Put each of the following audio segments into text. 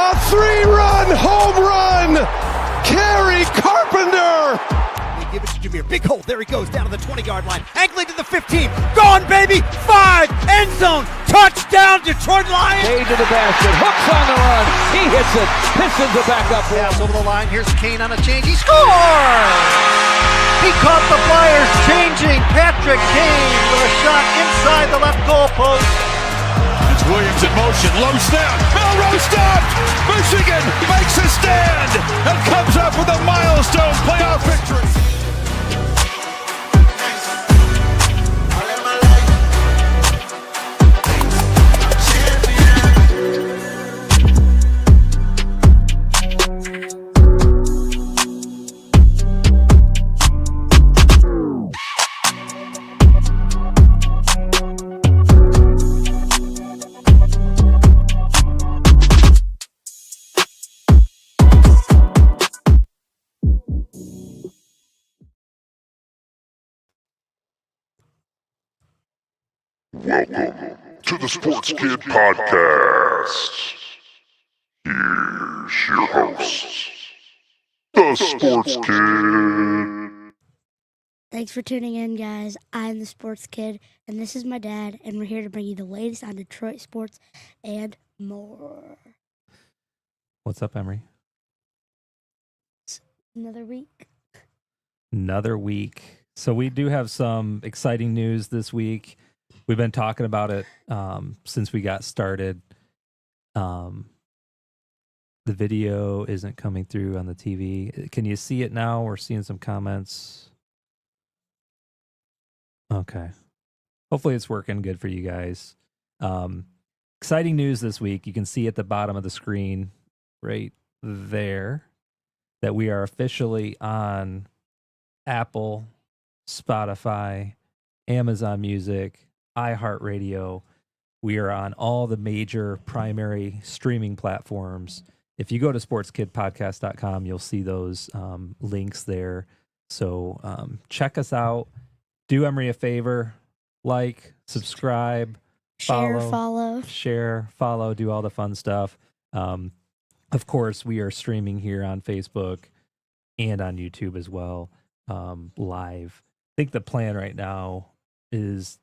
A 3-run home run! Kerry Carpenter! They give it to Jameer. Big hole. There he goes down to the 20-yard line. Angling to the 15. Gone, baby! 5! End zone! Touchdown, Detroit Lions! Cade to the basket. Hooks on the run. He hits it. Pistons are back up. Pass over the line. Here's Kane on a change. He scores! He caught the Flyers changing. Patrick Kane with a shot inside the left goal post. It's Williams in motion. Low snap. Melrose stopped! Michigan makes a stand and comes up with a milestone playoff victory. Welcome to the Sports Kid Podcast. Here's your host, the Sports Kid. Thanks for tuning in, guys. I'm the Sports Kid, and this is my dad, and we're here to bring you the latest on Detroit sports and more. What's up, Emery? Another week. Another week. So we do have some exciting news this week. We've been talking about it since we got started. The video isn't coming through on the TV. Can you see it now? We're seeing some comments. Okay. Hopefully it's working good for you guys. Exciting news this week. You can see at the bottom of the screen right there that we are officially on Apple, Spotify, Amazon Music, iHeartRadio. We are on all the major primary streaming platforms. If you go to sportskidpodcast.com, you'll see those links there. So check us out. Do Emery a favor. Like, subscribe, share, follow, do all the fun stuff. Of course, we are streaming here on Facebook and on YouTube as well, live. I think the plan right now is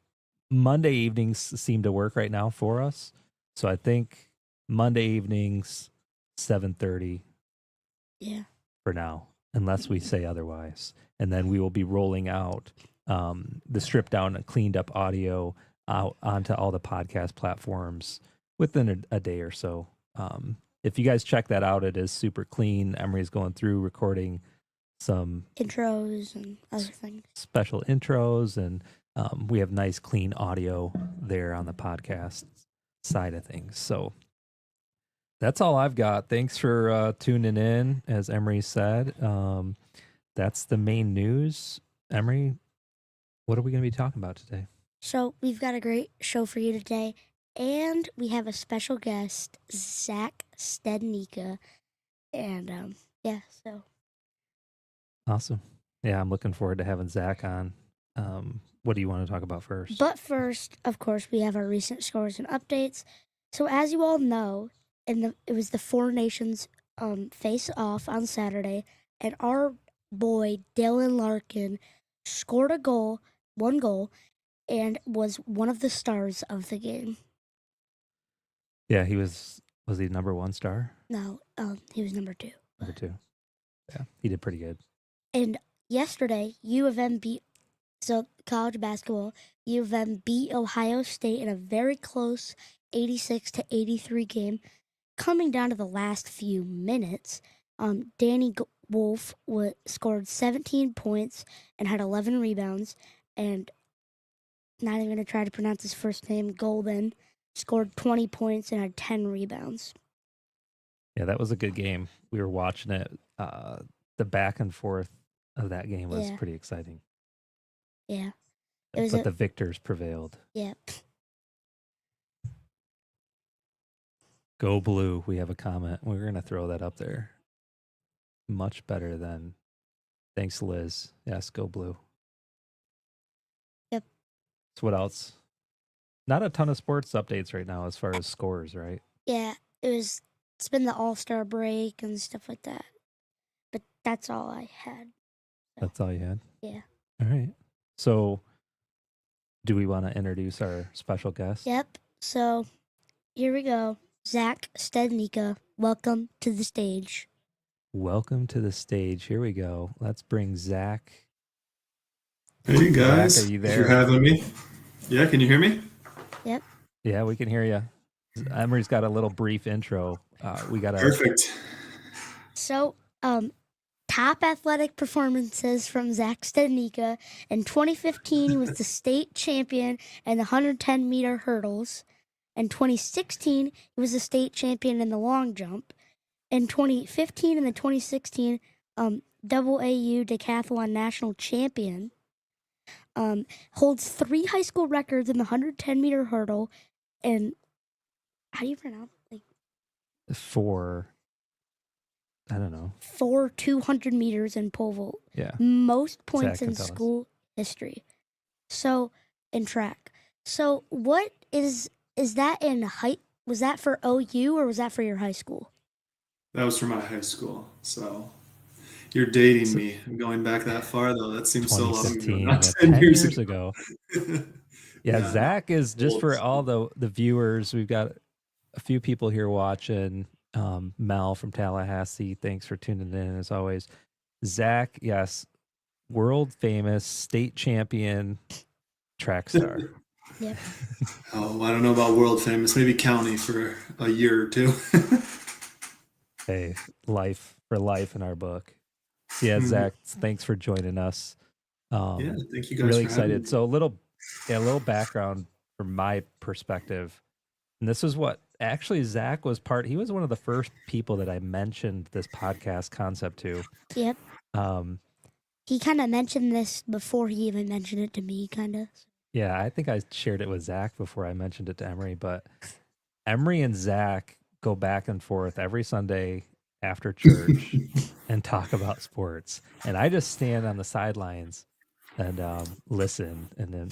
Monday evenings seem to work right now for us. So I think Monday evenings, 7:30. Yeah. For now, unless we say otherwise. And then we will be rolling out the stripped down and cleaned up audio out onto all the podcast platforms within a day or so. If you guys check that out, it is super clean. Emery's going through recording some intros and other things, special intros, and we have nice clean audio there on the podcast side of things. So that's all I've got. Thanks for tuning in. As Emery said, that's the main news. Emery, what are we going to be talking about today? So we've got a great show for you today, and we have a special guest, Zach Stednica, and so awesome. Yeah, I'm looking forward to having Zach on. What do you want to talk about first? But first, of course, we have our recent scores and updates. So as you all know, it was the Four Nations face-off on Saturday, and our boy Dylan Larkin scored one goal, and was one of the stars of the game. Yeah, he was he number one star? No, he was number 2. Number 2. Yeah, he did pretty good. And yesterday, U of M beat, so college basketball, U of M beat Ohio State in a very close 86-83 game. Coming down to the last few minutes, Danny Wolf scored 17 points and had 11 rebounds, and not even going to try to pronounce his first name, Golden, scored 20 points and had 10 rebounds. Yeah, that was a good game. We were watching it. The back and forth of that game was pretty exciting. Yeah. But the victors prevailed. Yeah. Go Blue. We have a comment. We're going to throw that up there. Much better than... Thanks, Liz. Yes, go Blue. Yep. So what else? Not a ton of sports updates right now as far as scores, right? Yeah, it was it's been the All-Star break and stuff like that. But that's all I had. That's all you had? Yeah. All right. So, do we want to introduce our special guest? Yep. So here we go. Zach Stednica, welcome to the stage. Welcome to the stage. Here we go. Let's bring Zach. Hey guys, Zach, are you thanks there? for having me. Yeah, can you hear me? Yep. Yeah, we can hear you. Emery's got a little brief intro. We got Perfect. So, top athletic performances from Zach Stednica. In 2015, he was the state champion in the 110-meter hurdles. In 2016, he was the state champion in the long jump. In 2015 and the 2016, AAU decathlon national champion. Holds 3 high school records in the 110-meter hurdle. And how do you pronounce it? for, I don't know. 200 meters in pole vault. Yeah. Most points Zach in can tell us. school history. So, in track. So, what is that in height? Was that for OU or was that for your high school? That was for my high school. So you're dating me. I'm going back that far though. That seems so long ago. 2015, Not that's 10 10 years years ago. ago. Yeah, Zach is, just for all the viewers, we've got a few people here watching. Mel from Tallahassee, thanks for tuning in as always. Zach, yes, world famous state champion track star. Yep. Oh, I don't know about world famous. Maybe county for a year or two. Hey, life for life in our book. Yeah, Zach, thanks for joining us. Yeah, thank you guys. Really for having excited. me. So a little background from my perspective. And this is what actually Zach was he was one of the first people that I mentioned this podcast concept to. Yep. Um, He kind of mentioned this before he even mentioned it to me, kind of. yeah, I think I shared it with Zach before I mentioned it to Emery, but Emery and Zach go back and forth every Sunday after church and talk about sports. And I just stand on the sidelines and listen and then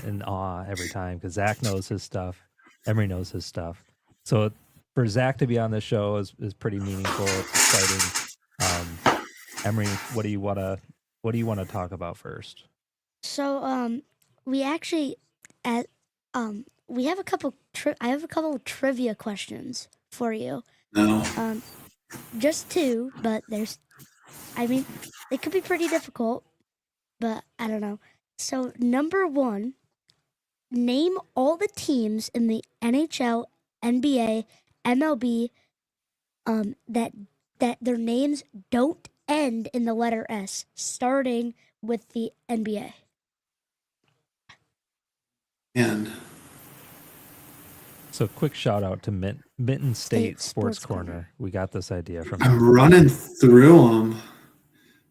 in awe every time because Zach knows his stuff. Emery knows his stuff. So for Zach to be on this show is pretty meaningful. It's exciting. Emery, what do you want to talk about first? So, we actually we have a couple. I have a couple of trivia questions for you. No. Just 2, but they could be pretty difficult, but I don't know. So, number 1, name all the teams in the NHL, NBA, MLB, that their names don't end in the letter S, starting with the NBA. And So quick shout out to Minton State Sports Sports Corner. Corner. We got this idea from I'm running through them. I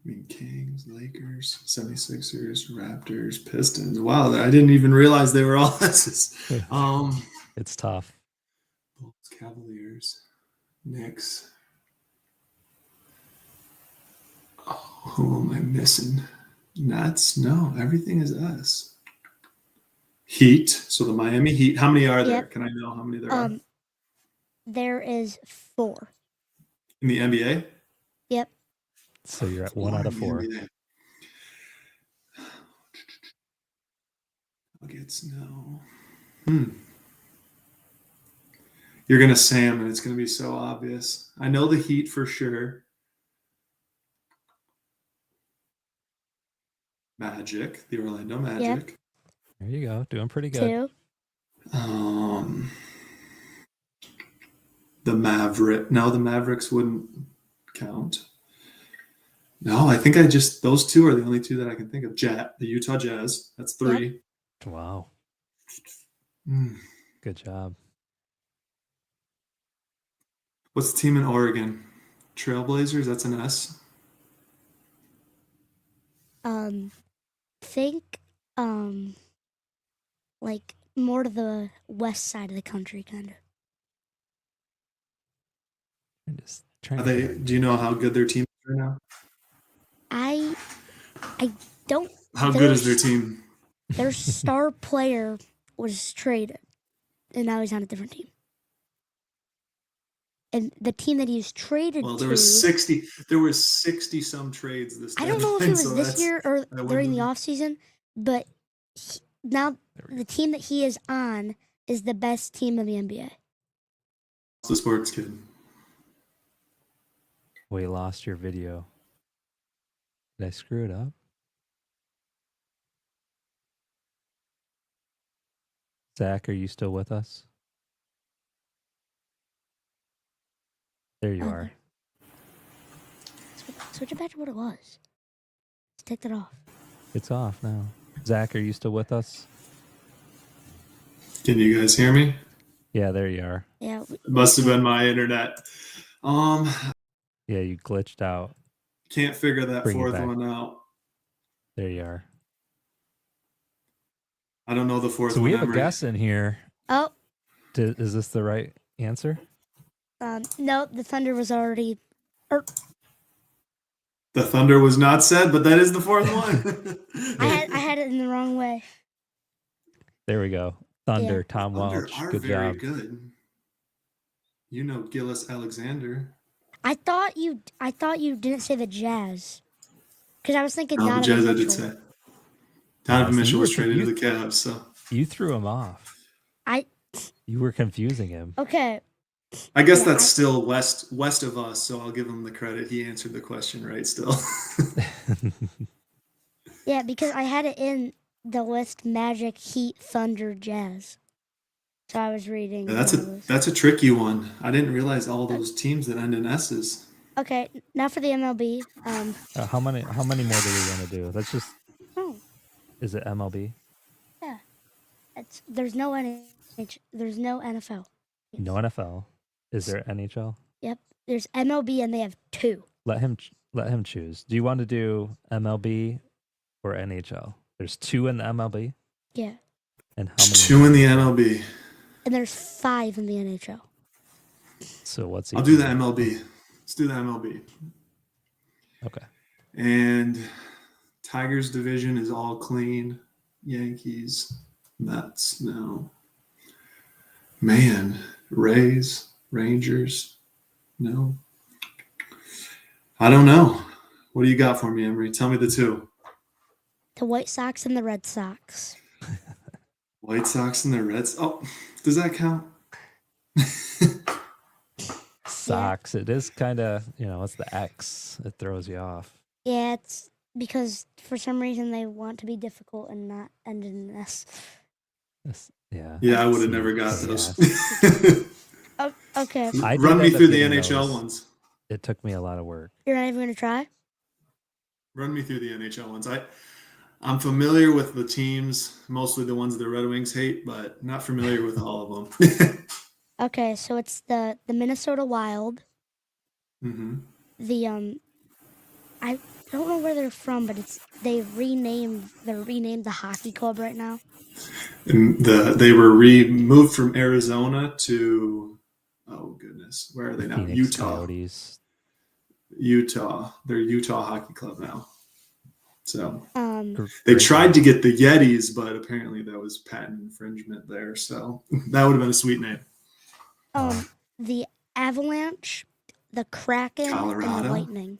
mean, Kings, Lakers, 76ers, Raptors, Pistons. Wow, I didn't even realize they were all S's. It's tough. Bulls, Cavaliers, Knicks. Oh, who am I missing? Nets? No, everything is S. Heat. So the Miami Heat. How many are there? Yep. Can I know how many there are? There is 4. In the NBA? Yep. So you're at 1 out of 4. Nuggets, no. You're going to say them, and it's going to be so obvious. I know the Heat for sure. Magic, the Orlando Magic. There you go. Doing pretty good. 2. The Maverick. No, the Mavericks wouldn't count. No, I think those 2 are the only 2 that I can think of. The Utah Jazz. That's 3. Wow. Good job. What's the team in Oregon? Trailblazers. That's an S. Think like more to the west side of the country, kind of. I'm just trying Are to they? Do you know how good their team is right now? I don't. How good is their team? Their star player was traded, and now he's on a different team. and the team that he was traded Well, to. there was 60 some trades this I deadline. don't know if it was so this year or that during the wouldn't- offseason, but now the team that he is on is the best team in the NBA. The sports kid. We lost your video. Did I screw it up? Zach, are you still with us? There you are. Switch it back to what it was. Let's take that off. It's off now. Zach, are you still with us? Can you guys hear me? Yeah, there you are. Yeah. It must have been my internet. Yeah, you glitched out. Can't figure that Bring it fourth back. one out. There you are. I don't know the fourth So one. we have a Emery. guess in here. Oh, Is this the right answer? no, the Thunder was already. The Thunder was not said, but that is the fourth one. I had it in the wrong way. There we go. Thunder, Yeah. Tom Thunder Welch. are Good very job. good. You know Gillis Alexander. I thought you didn't say the Jazz, because I was thinking No, the Donovan Jazz I did Mitchell. say. Donovan so Mitchell you was were- traded you- to the Cavs, so You threw him off. You were confusing him. Okay, I guess Yeah, that's still west of us, so I'll give him the credit. He answered the question right still. yeah, because I had it in the list: Magic, Heat, Thunder, Jazz. So I was reading. Yeah, that's a tricky one. I didn't realize all those teams that end in S's. Okay, now for the MLB. How many more do we want to do? Let's just. Oh, Is it MLB? yeah. There's no there's no NFL. No NFL. Is there NHL? Yep. There's MLB and they have 2. Let him choose. Do you want to do MLB or NHL? There's 2 in the MLB. Yeah. And how many? 2 in the MLB. And there's 5 in the NHL. So what's I'll each do the one? MLB. Let's do the MLB. Okay. And Tigers division is all clean. Yankees, Mets, no. Man, Rays, Rangers, no. I don't know. What do you got for me, Emery? Tell me the 2. The White Sox and the Red Sox. White Sox and the Reds. Oh, does that count? Sox. It is kind of, it's the X. It throws you off. Yeah, it's because for some reason they want to be difficult and not end in an S. Yeah. Yeah, I would have See, never got so those. Oh, okay. I Run did me end up through the getting NHL those. ones. It took me a lot of work. You're not even going to try? Run me through the NHL ones. I'm familiar with the teams, mostly the ones the Red Wings hate, but not familiar with all of them. Okay, so it's the Minnesota Wild. hmm The I don't know where they're from, but they're renamed the hockey club right now. And they were removed from Arizona to, oh goodness, where are they now? Phoenix Utah. Coyotes. They're Utah Hockey Club now. So they Great tried to get the Yetis, but apparently that was patent infringement there. So that would have been a sweet name. The Avalanche, the Kraken, and Colorado? the Lightning.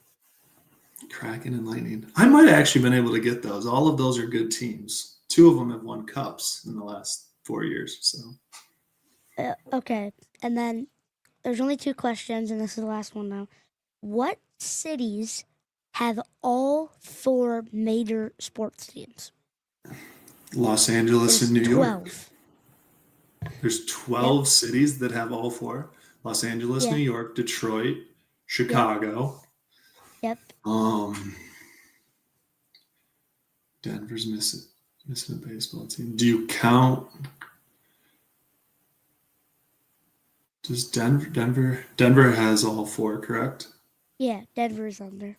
Kraken and Lightning. I might have actually been able to get those. All of those are good teams. 2 of them have won cups in the last 4 years. So Okay, and then there's only 2 questions, and this is the last one now. What cities have all 4 major sports teams? Los Angeles There's and New York. 12. There's 12 cities that have all 4. Los Angeles, Yeah. New York, Detroit, Chicago. Yep. Denver's missing a baseball team. Do you count? Does Denver has all 4, correct? Yeah, Denver's on there.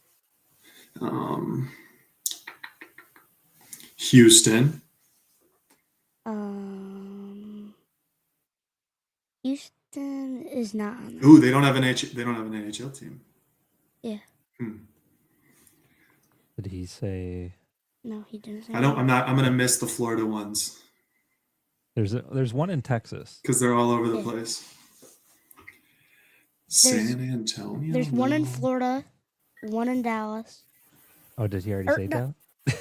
Houston. Houston is not on there. Ooh, they don't have an NHL team. Yeah. Did he say No, he didn't say I'm gonna miss the Florida ones there's one in Texas? because they're all over the Yeah. place. San Antonio. There's one in No. Florida, one in Dallas. Oh, did he already Or say no. that?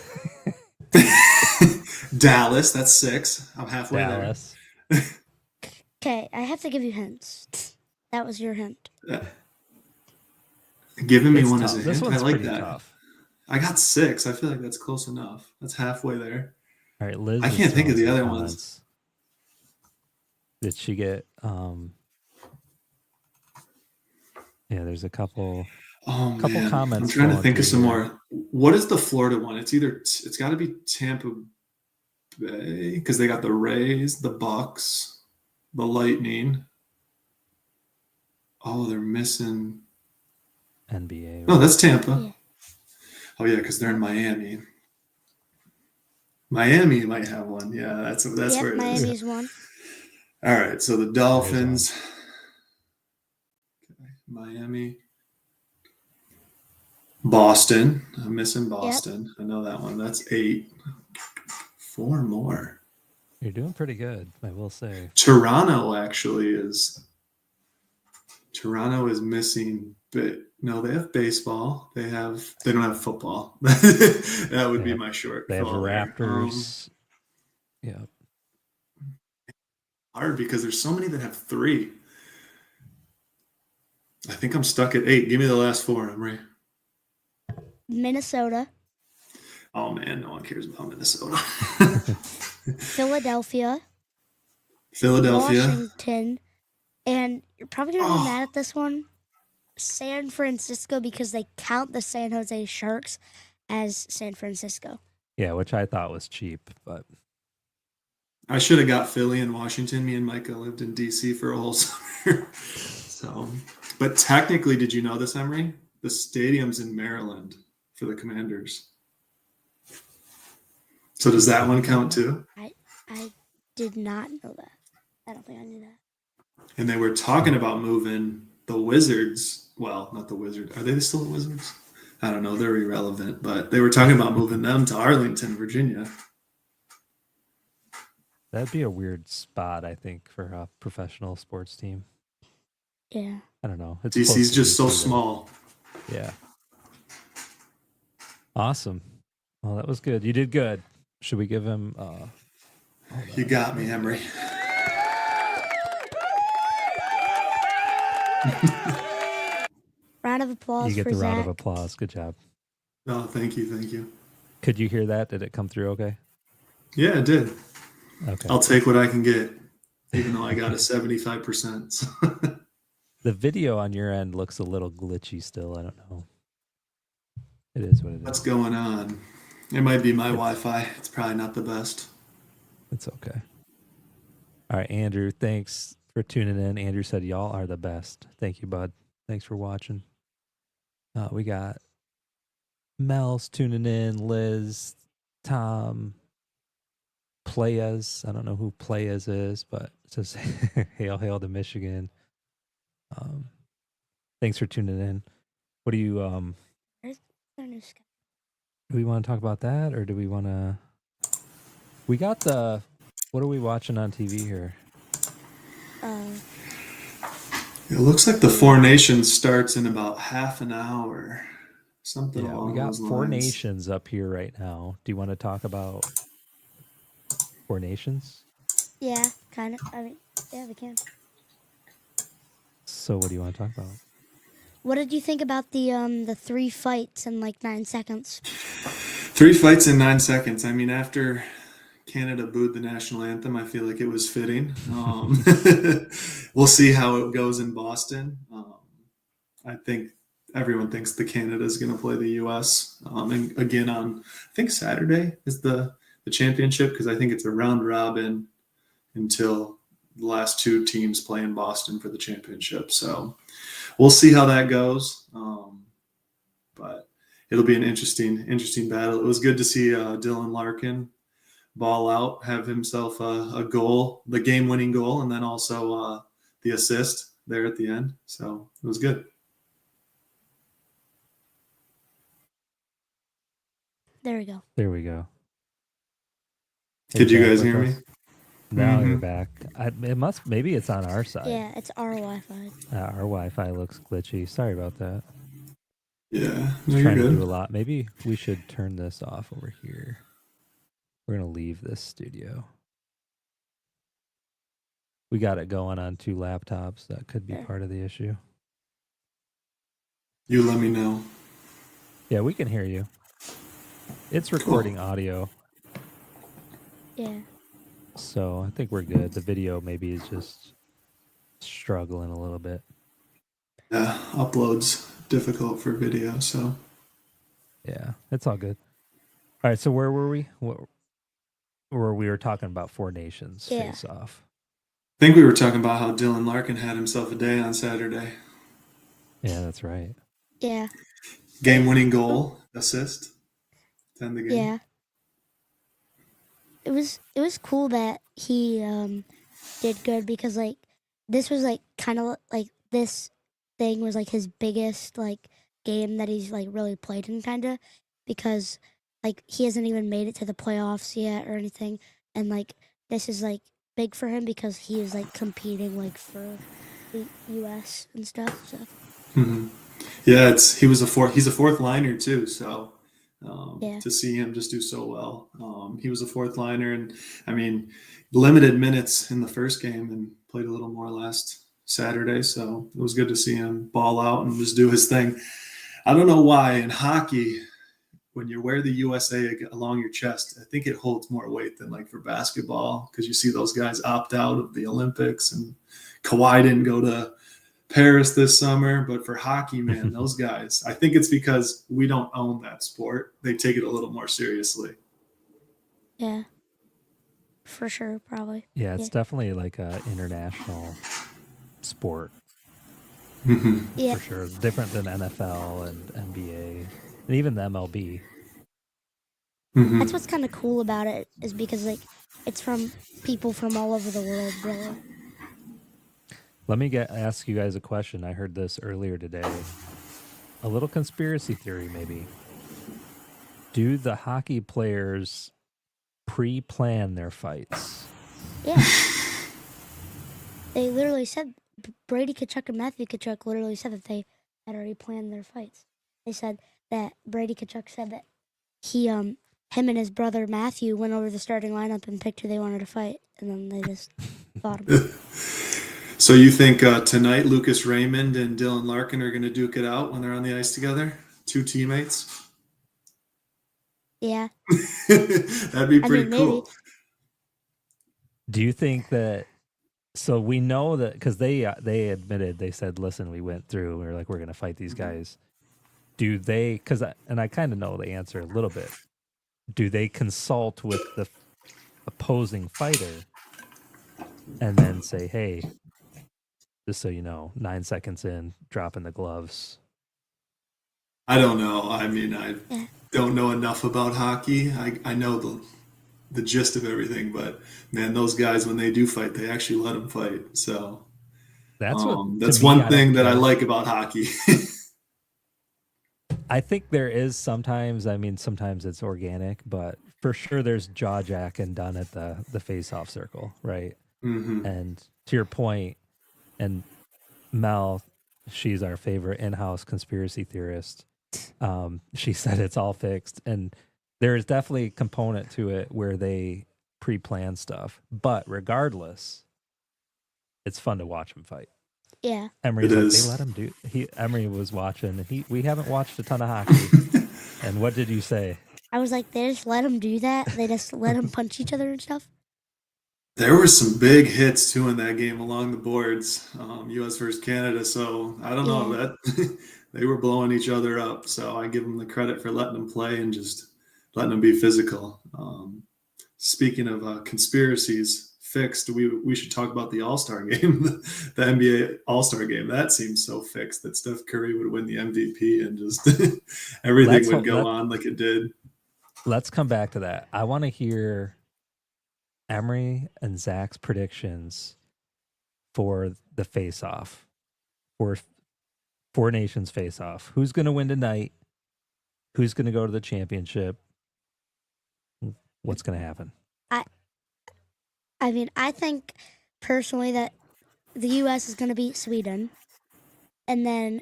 Dallas, that's 6. I'm halfway Dallas. Okay, I have to give you hints. That was your hint. there. Giving me It's one tough. as a This hint. one's I like pretty that. tough. I got 6. I feel like that's close enough. That's halfway there. All right, Liz. I is can't think of throwing the some other ones. comments. Did she get? Yeah, there's a couple. Oh man, comments. I'm trying to flowing think of through some here. more. What is the Florida one? It's got to be Tampa Bay because they got the Rays, the Bucks, the Lightning. Oh, they're missing. NBA. Oh, that's Tampa. Yeah. Oh yeah, because they're in Miami. Miami might have one. Yeah, that's Yep, where it is. Miami's one. All right, so the Dolphins, okay, Miami, Boston. I'm missing Boston. I know that one. That's 8. 4 more. You're doing pretty good, I will say. Toronto is missing, but no, they have baseball. They don't have football. That would be my short. They have call there. Raptors. Yeah. Hard because there's so many that have 3. I think I'm stuck at 8. Give me the last 4, Emery. Minnesota, Oh man, no one cares about Minnesota. Philadelphia, Philadelphia. Washington, and you're probably going to be mad at this one, San Francisco, because they count the San Jose Sharks as San Francisco. Yeah, which I thought was cheap, but I should have got Philly and Washington. Me and Micah lived in DC for a whole summer. So, but technically, did you know this, Emery? The stadium's in Maryland for the Commanders. So does that one count too? I did not know that. I don't think I knew that. And they were talking about moving the Wizards. Well, not the Wizards. Are they still the Wizards? I don't know. They're irrelevant. But they were talking about moving them to Arlington, Virginia. that'd be a weird spot, I think, for a professional sports team. Yeah. I don't know. It's DC's close to just so DC, though. small. Yeah. Awesome. Well, that was good. You did good. Should we give him? You got me, Emery. Round of applause You get for the Zach. round of applause. Good job. Oh, thank you. Could you hear that? Did it come through okay? Yeah, it did. Okay. I'll take what I can get, even though I got a 75%. The video on your end looks a little glitchy still. I don't know. It is what it is. What's going on? It might be my Wi-Fi. It's probably not the best. It's okay. All right, Andrew, thanks for tuning in. Andrew said, y'all are the best. Thank you, bud. Thanks for watching. We got Mel's tuning in, Liz, Tom, Playas. I don't know who Playas is, but it says, hail to Michigan. Thanks for tuning in. What do you, Where's our new sky? do we want to talk about that, or do we want to, we got the, what are we watching on TV here? It looks like the Four Nations starts in about half an hour. Something Yeah, along we got those Four lines. Nations up here right now. Do you want to talk about Four Nations? Yeah, kind of. I mean, yeah, we can. So what do you want to talk about? What did you think about the 3 fights in like 9 seconds? 3 fights in 9 seconds. I mean, after Canada booed the national anthem, I feel like it was fitting. We'll see how it goes in Boston. I think everyone thinks the Canada is going to play the U.S. And again on, I think Saturday is the championship, because I think it's a round robin until the last 2 teams play in Boston for the championship. So we'll see how that goes. But it'll be an interesting battle. It was good to see Dylan Larkin ball out, have himself a goal, the game-winning goal, and then also the assist there at the end. So it was good. There we go. There we go. Did you back guys with hear us? me? Now you're back. Maybe it's on our side. Yeah, it's our Wi-Fi. Our Wi-Fi looks glitchy. Sorry about that. Yeah, no, Trying you're to do a good. lot. Maybe we should turn this off over here. We're gonna leave this studio. We got it going on 2 laptops. That could be Sure. part of the issue. You let me know. Yeah, we can hear you. It's recording audio, Yeah. so I think we're good. The video maybe is just struggling a little bit. Yeah, upload's difficult for video, so. Yeah, it's all good. All right, so where were we? Where we were talking about Four Nations Yeah. face off. I think we were talking about how Dylan Larkin had himself a day on Saturday. Yeah, that's right. Yeah. Game-winning goal, assist, to end the game. Yeah. It was cool that he did good because like this was like kind of like this thing was like his biggest like game that he's like really played in kind of because like he hasn't even made it to the playoffs yet or anything, and like this is like big for him because he is like competing like for the U.S. and stuff. So Mhm. Yeah, he's a fourth liner too, so Yeah. to see him just do so well. He was a fourth liner, and I mean, limited minutes in the first game and played a little more last Saturday, so it was good to see him ball out and just do his thing. I don't know why in hockey, when you wear the USA along your chest, I think it holds more weight than like for basketball because you see those guys opt out of the Olympics, and Kawhi didn't go to Paris this summer, but for hockey, man, those guys, I think it's because we don't own that sport. They take it a little more seriously. yeah, for sure, probably. Yeah, it's definitely like a international sport Yeah. for sure. It's different than NFL and NBA and even the MLB. That's what's kind of cool about it is because like it's from people from all over the world, really. Let me ask you guys a question. I heard this earlier today. A little conspiracy theory, maybe. Do the hockey players pre-plan their fights? Yeah. They literally said Brady Tkachuk and Matthew Tkachuk literally said that they had already planned their fights. They said that Brady Tkachuk said that him and his brother Matthew went over the starting lineup and picked who they wanted to fight, and then they just fought him. So you think tonight Lucas Raymond and Dylan Larkin are going to duke it out when they're on the ice together? 2 teammates? Yeah. That'd be pretty maybe. cool. Do you think that? So we know that because they admitted, they said, "Listen, we went through. We were like, we're going to fight these guys." Do they? And I kind of know the answer a little bit. Do they consult with the opposing fighter and then say, "Hey, just so you know, 9 seconds in, dropping the gloves"? I don't know. I mean, I don't know enough about hockey. I know the gist of everything, but man, those guys, when they do fight, they actually let them fight. So That's that's one thing that I like about hockey. I think there is sometimes. I mean, sometimes it's organic, but for sure, there's jaw jacking done at the face-off circle, right? Mm-hmm. And to your point, and Mel, she's our favorite in-house conspiracy theorist. She said it's all fixed, and there is definitely a component to it where they pre-plan stuff. But regardless, it's fun to watch them fight. Yeah. Emery's It like, is. they let him do. Emery was watching. We haven't watched a ton of hockey. And what did you say? I was like, they just let him do that? They just let him punch each other and stuff? There were some big hits too in that game along the boards, U.S. versus Canada. So I don't know that they were blowing each other up. So I give them the credit for letting them play and just letting them be physical. Speaking of conspiracies fixed, we should talk about the All-Star game, the NBA All-Star game. That seems so fixed that Steph Curry would win the MVP and just everything would go on like it did. Let's come back to that. I want to hear Emery and Zach's predictions for the face-off, for Four Nations face-off. Who's going to win tonight? Who's going to go to the championship? What's going to happen? I mean, I think personally that the U.S. is going to beat Sweden, and then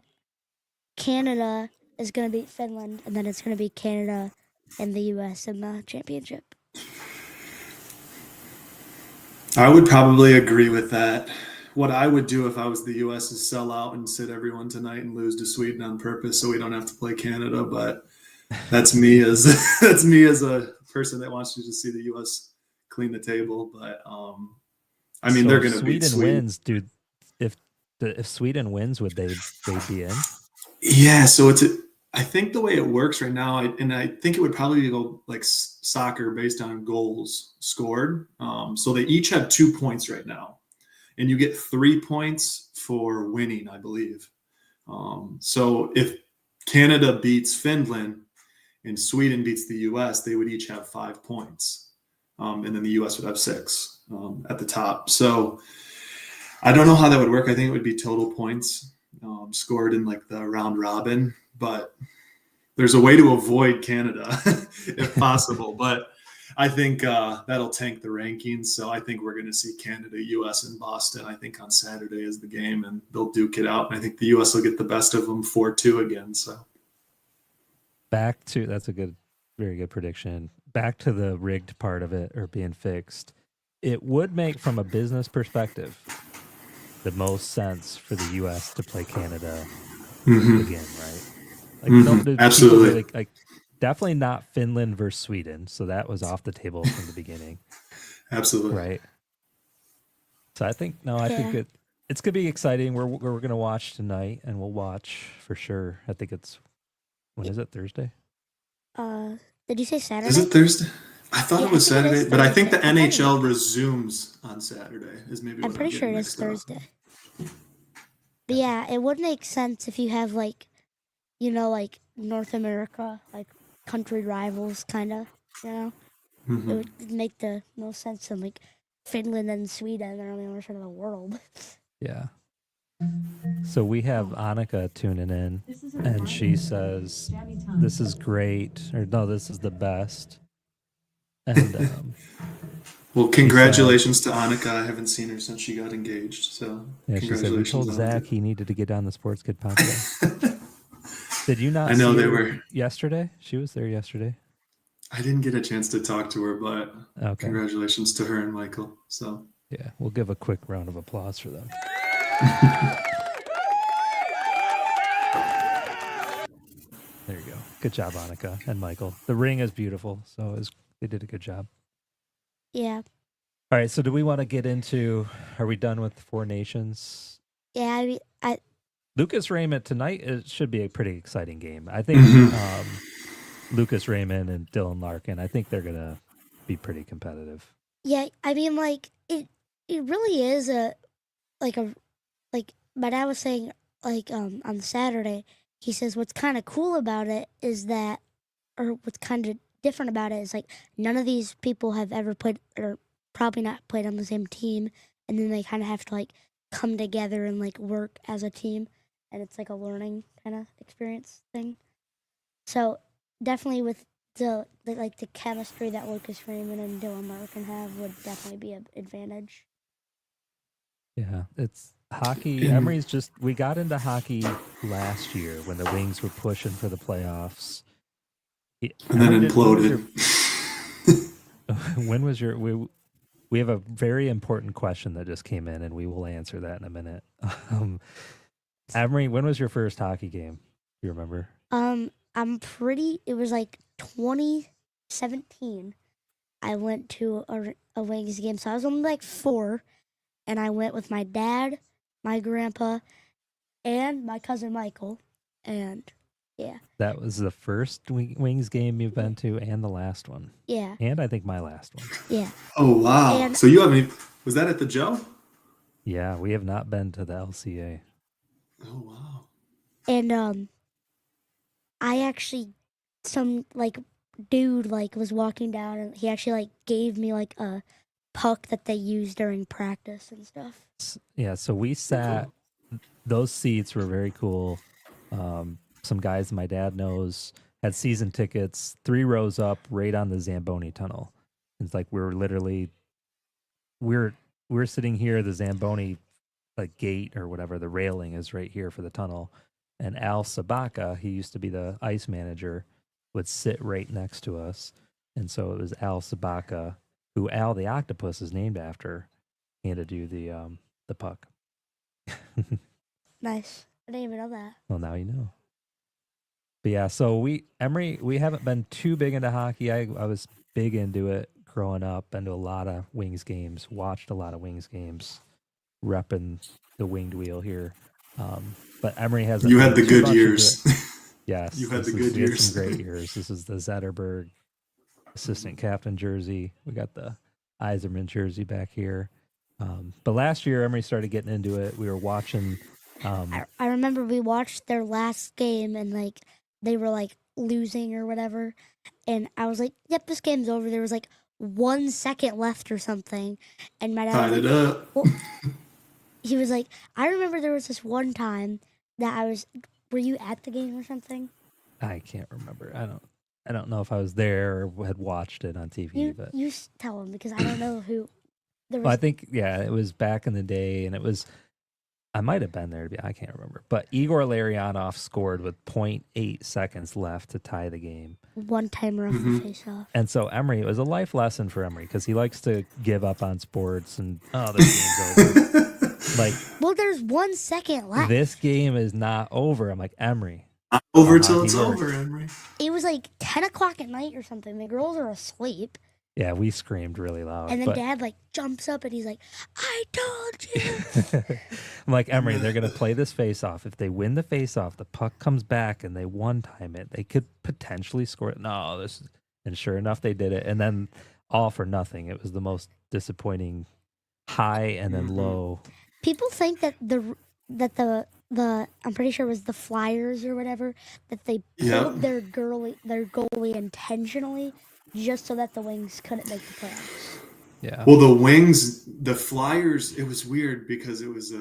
Canada is going to beat Finland, and then it's going to be Canada and the U.S. in the championship. I would probably agree with that. What I would do if I was the U.S. is sell out and sit everyone tonight and lose to Sweden on purpose so we don't have to play Canada. But that's me as a person that wants to just see the U.S. clean the table. But I mean, So they're if going to beat Sweden Sweden. wins, dude. If Sweden wins, would they be in? Yeah, so I think the way it works right now, I think it would probably go like soccer based on goals scored. So they each have 2 points right now, and you get 3 points for winning, I believe. So if Canada beats Finland and Sweden beats the U.S., they would each have 5 points, and then the U.S. would have 6 at the top. So I don't know how that would work. I think it would be total points scored in like the round robin, but there's a way to avoid Canada if possible. But I think that'll tank the rankings. So I think we're going to see Canada, U.S. in Boston, I think on Saturday is the game, and they'll duke it out. And I think the U.S. will get the best of them 4-2 again. So That's a very good prediction. Back to the rigged part of it or being fixed. It would make, from a business perspective, the most sense for the U.S. to play Canada again, right? Like, absolutely. Really, like, definitely not Finland versus Sweden. So that was off the table from the beginning. Absolutely. Right. So I think it's gonna be exciting. We're gonna watch tonight, and we'll watch for sure. I think it's when is it? Thursday? Did you say Saturday? Is it Thursday? I thought it was I think it is Saturday, but I think the Thursday. NHL resumes on Saturday. Is maybe I'm what pretty sure it getting is mixed up. Thursday. But yeah, it would make sense if you have like, like North America, like country rivals, kind of. It would make the most sense in like Finland and Sweden. They're on the other side of the world. Yeah. So we have Annika tuning in, and she says, "This is great," or "No, this is the best." And well, congratulations to Annika. I haven't seen her since she got engaged. So yeah, she said we told Zach he needed to get on the Sports Kid podcast. Did you not? I know see they her were yesterday. She was there yesterday. I didn't get a chance to talk to her, but Okay. Congratulations to her and Michael. So yeah, we'll give a quick round of applause for them. There you go. Good job, Annika and Michael. The ring is beautiful, so they did a good job. Yeah. All right, so do we want to get into, are we done with the Four Nations? Yeah, Lucas Raymond tonight, it should be a pretty exciting game. I think Lucas Raymond and Dylan Larkin, I think they're going to be pretty competitive. Yeah, I mean, like, it really is like my dad was saying, like, on Saturday, he says what's kind of cool about it is that, or what's kind of different about it is, like, none of these people have ever played, or probably not played on the same team, and then they kind of have to, like, come together and, like, work as a team, and it's, like, a learning kind of experience thing. So, definitely with the chemistry that Lucas Raymond and Dylan Larkin have would definitely be an advantage. Yeah, it's hockey. Emery's we got into hockey last year when the Wings were pushing for the playoffs. And then imploded. When was your, we have a very important question that just came in, and we will answer that in a minute. Emery, when was your first hockey game? Do you remember? It was like 2017. I went to a Wings game. So I was only like 4, and I went with my dad, my grandpa, and my cousin Michael. And yeah. That was the first Wings game you've been to, and the last one. Yeah. And I think my last one. Yeah. Oh, wow. So you haven't, was that at the Joe? Yeah, we have not been to the LCA. Oh, wow. And I actually, some like dude like was walking down, and he actually like gave me like a puck that they used during practice and stuff. Yeah, so we sat, those seats were very cool. Some guys my dad knows had season tickets 3 rows up right on the Zamboni tunnel. It's like we were literally we're sitting here, the Zamboni like gate or whatever, the railing is right here for the tunnel. And Al Sabaka, he used to be the ice manager, would sit right next to us. And so it was Al Sabaka, who Al the octopus is named after, handed you the puck. Nice. I didn't even know that. Well, now you know. But yeah, so Emery, we haven't been too big into hockey. I was big into it growing up, been to a lot of Wings games, watched a lot of Wings games, repping the winged wheel here. But Emery has You had the good years. Yes, You had the we good had years. some great years. This is the Zetterberg assistant captain jersey. We got the Eiserman jersey back here. But last year, Emery started getting into it. We were watching. I remember we watched their last game and like they were like losing or whatever, and I was like, "Yep, this game's over." There was like 1 second left or something, and my dad Tied was it like, up. well, he was like, "I remember there was this one time that I was. Were you at the game or something?" I can't remember. I don't know if I was there or had watched it on TV. But You tell him because I don't know who. There was. well, I think it was back in the day, and it was. I might have been there. I can't remember. But Igor Larionov scored with 0.8 seconds left to tie the game. One timer off the face-off. And so Emery, it was a life lesson for Emery because he likes to give up on sports and, oh, this game's over. Like, well, there's 1 second left. This game is not over. I'm like, Emery. Not over till it's over, Emery. It was like 10 o'clock at night or something. The girls are asleep. Yeah, we screamed really loud. And then Dad like jumps up and he's like, "I told you." I'm like, Emery, they're going to play this face-off. If they win the face-off, the puck comes back and they one-time it. They could potentially score it. No, and sure enough, they did it. And then all for nothing. It was the most disappointing high and then low. People think that the I'm pretty sure it was the Flyers or whatever, that they pulled their goalie intentionally just so that the Wings couldn't make the playoffs. Yeah. Well, the Flyers, it was weird because it was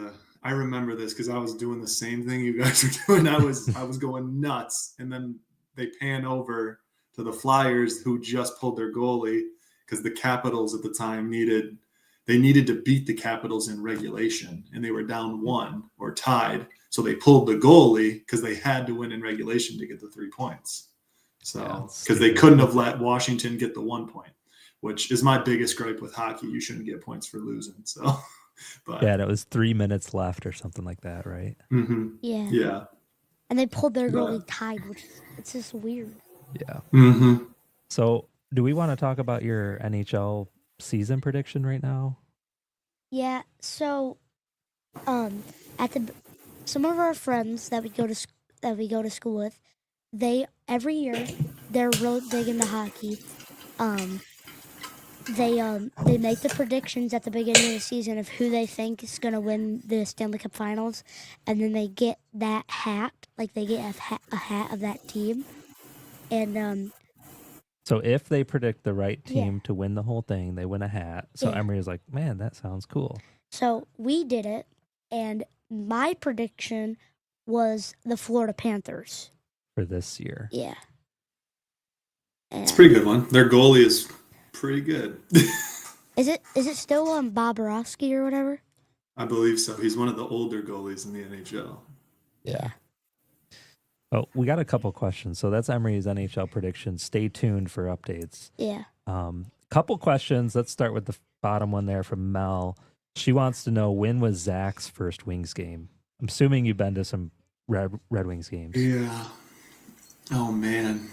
I remember this because I was doing the same thing you guys were doing. I was going nuts, and then they pan over to the Flyers who just pulled their goalie because the Capitals at the time needed to beat the Capitals in regulation, and they were down 1 or tied, so they pulled the goalie because they had to win in regulation to get the 3 points. So, because they couldn't have let Washington get the 1 point, which is my biggest gripe with hockey. You shouldn't get points for losing. So, but yeah, and it was 3 minutes left or something like that, right? Mm-hmm. Yeah. Yeah. And they pulled their goalie tied, which it's just weird. Yeah. Mm-hmm. So, do we want to talk about your NHL season prediction right now? Yeah. So, some of our friends that we go to school with, every year they're really big into hockey. They make the predictions at the beginning of the season of who they think is going to win the Stanley Cup Finals, and then they get that hat, like they get a hat of that team, and so if they predict the right team to win the whole thing, they win a hat. So Emery is like, man, that sounds cool. So we did it, and my prediction was the Florida Panthers for this year. Yeah. It's a pretty good one. Their goalie is pretty good. Is it still Bobrovsky or whatever? I believe so. He's one of the older goalies in the NHL. Yeah. Oh, we got a couple questions. So that's Emery's NHL prediction. Stay tuned for updates. Yeah. Couple questions. Let's start with the bottom one there from Mel. She wants to know, when was Zach's first Wings game? I'm assuming you've been to some Red Wings games. Yeah. Oh, man.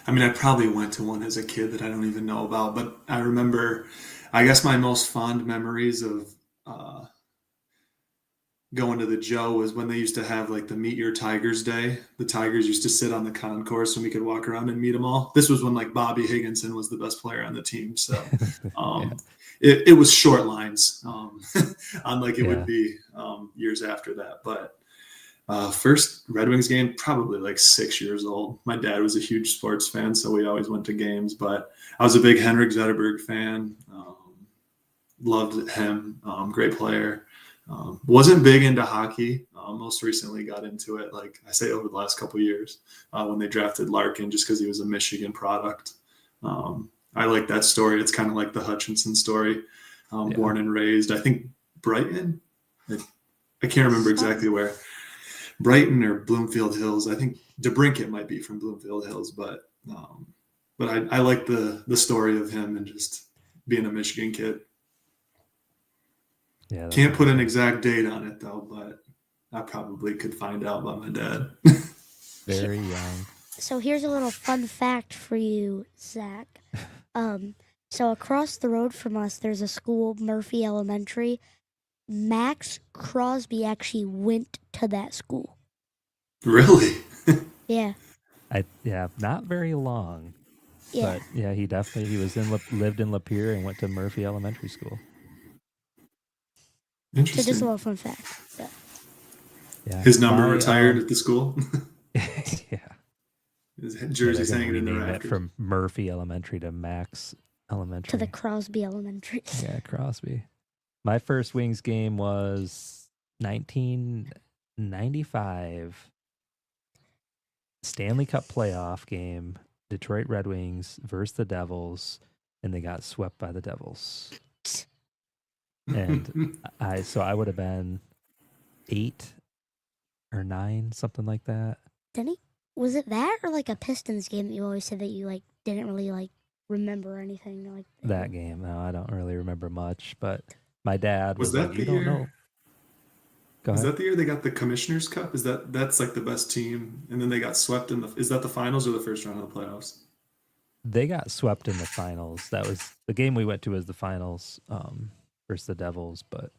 I mean, I probably went to one as a kid that I don't even know about, but I remember, I guess my most fond memories of going to the Joe was when they used to have like the Meet Your Tigers Day. The Tigers used to sit on the concourse and we could walk around and meet them all. This was when like Bobby Higginson was the best player on the team. So it was short lines unlike it would be years after that. But first Red Wings game, probably like 6 years old. My dad was a huge sports fan, so we always went to games. But I was a big Henrik Zetterberg fan. Loved him. Great player. Wasn't big into hockey. Most recently got into it, like I say, over the last couple of years when they drafted Larkin, just because he was a Michigan product. I like that story. It's kind of like the Hutchinson story. born and raised. I think Brighton. I can't remember exactly where. Brighton or Bloomfield Hills. I think DeBrincat might be from Bloomfield Hills, but I like the story of him and just being a Michigan kid. Yeah, Can't put an exact date on it though, but I probably could find out by my dad. very young. So here's a little fun fact for you, Zach. So across the road from us, there's a school, Murphy Elementary. Max Crosby actually went to that school. Really? Yeah. Not very long. Yeah. But yeah, he lived in Lapeer and went to Murphy Elementary School. So Interesting. just a little fun fact. But Yeah. His number retired at the school. Yeah. His jersey's They're gonna hanging in the rename it rafters. from Murphy Elementary to Max Elementary. to the Crosby Elementary. Yeah, Crosby. My first Wings game was 1995 Stanley Cup playoff game. Detroit Red Wings versus the Devils, and they got swept by the Devils. And I would have been 8 or 9, something like that. Didn't he? Was it that or like a Pistons game that you always said that you like didn't really like remember or anything like That game. No, I don't really remember much, but my dad Was was that like, the "You don't year? know." Go Is ahead. that the year they got the Commissioner's Cup? That's like the best team, and then they got swept in the. Is that the finals or the first round of the playoffs? They got swept in the finals. That was the game we went to as the finals versus the Devils, but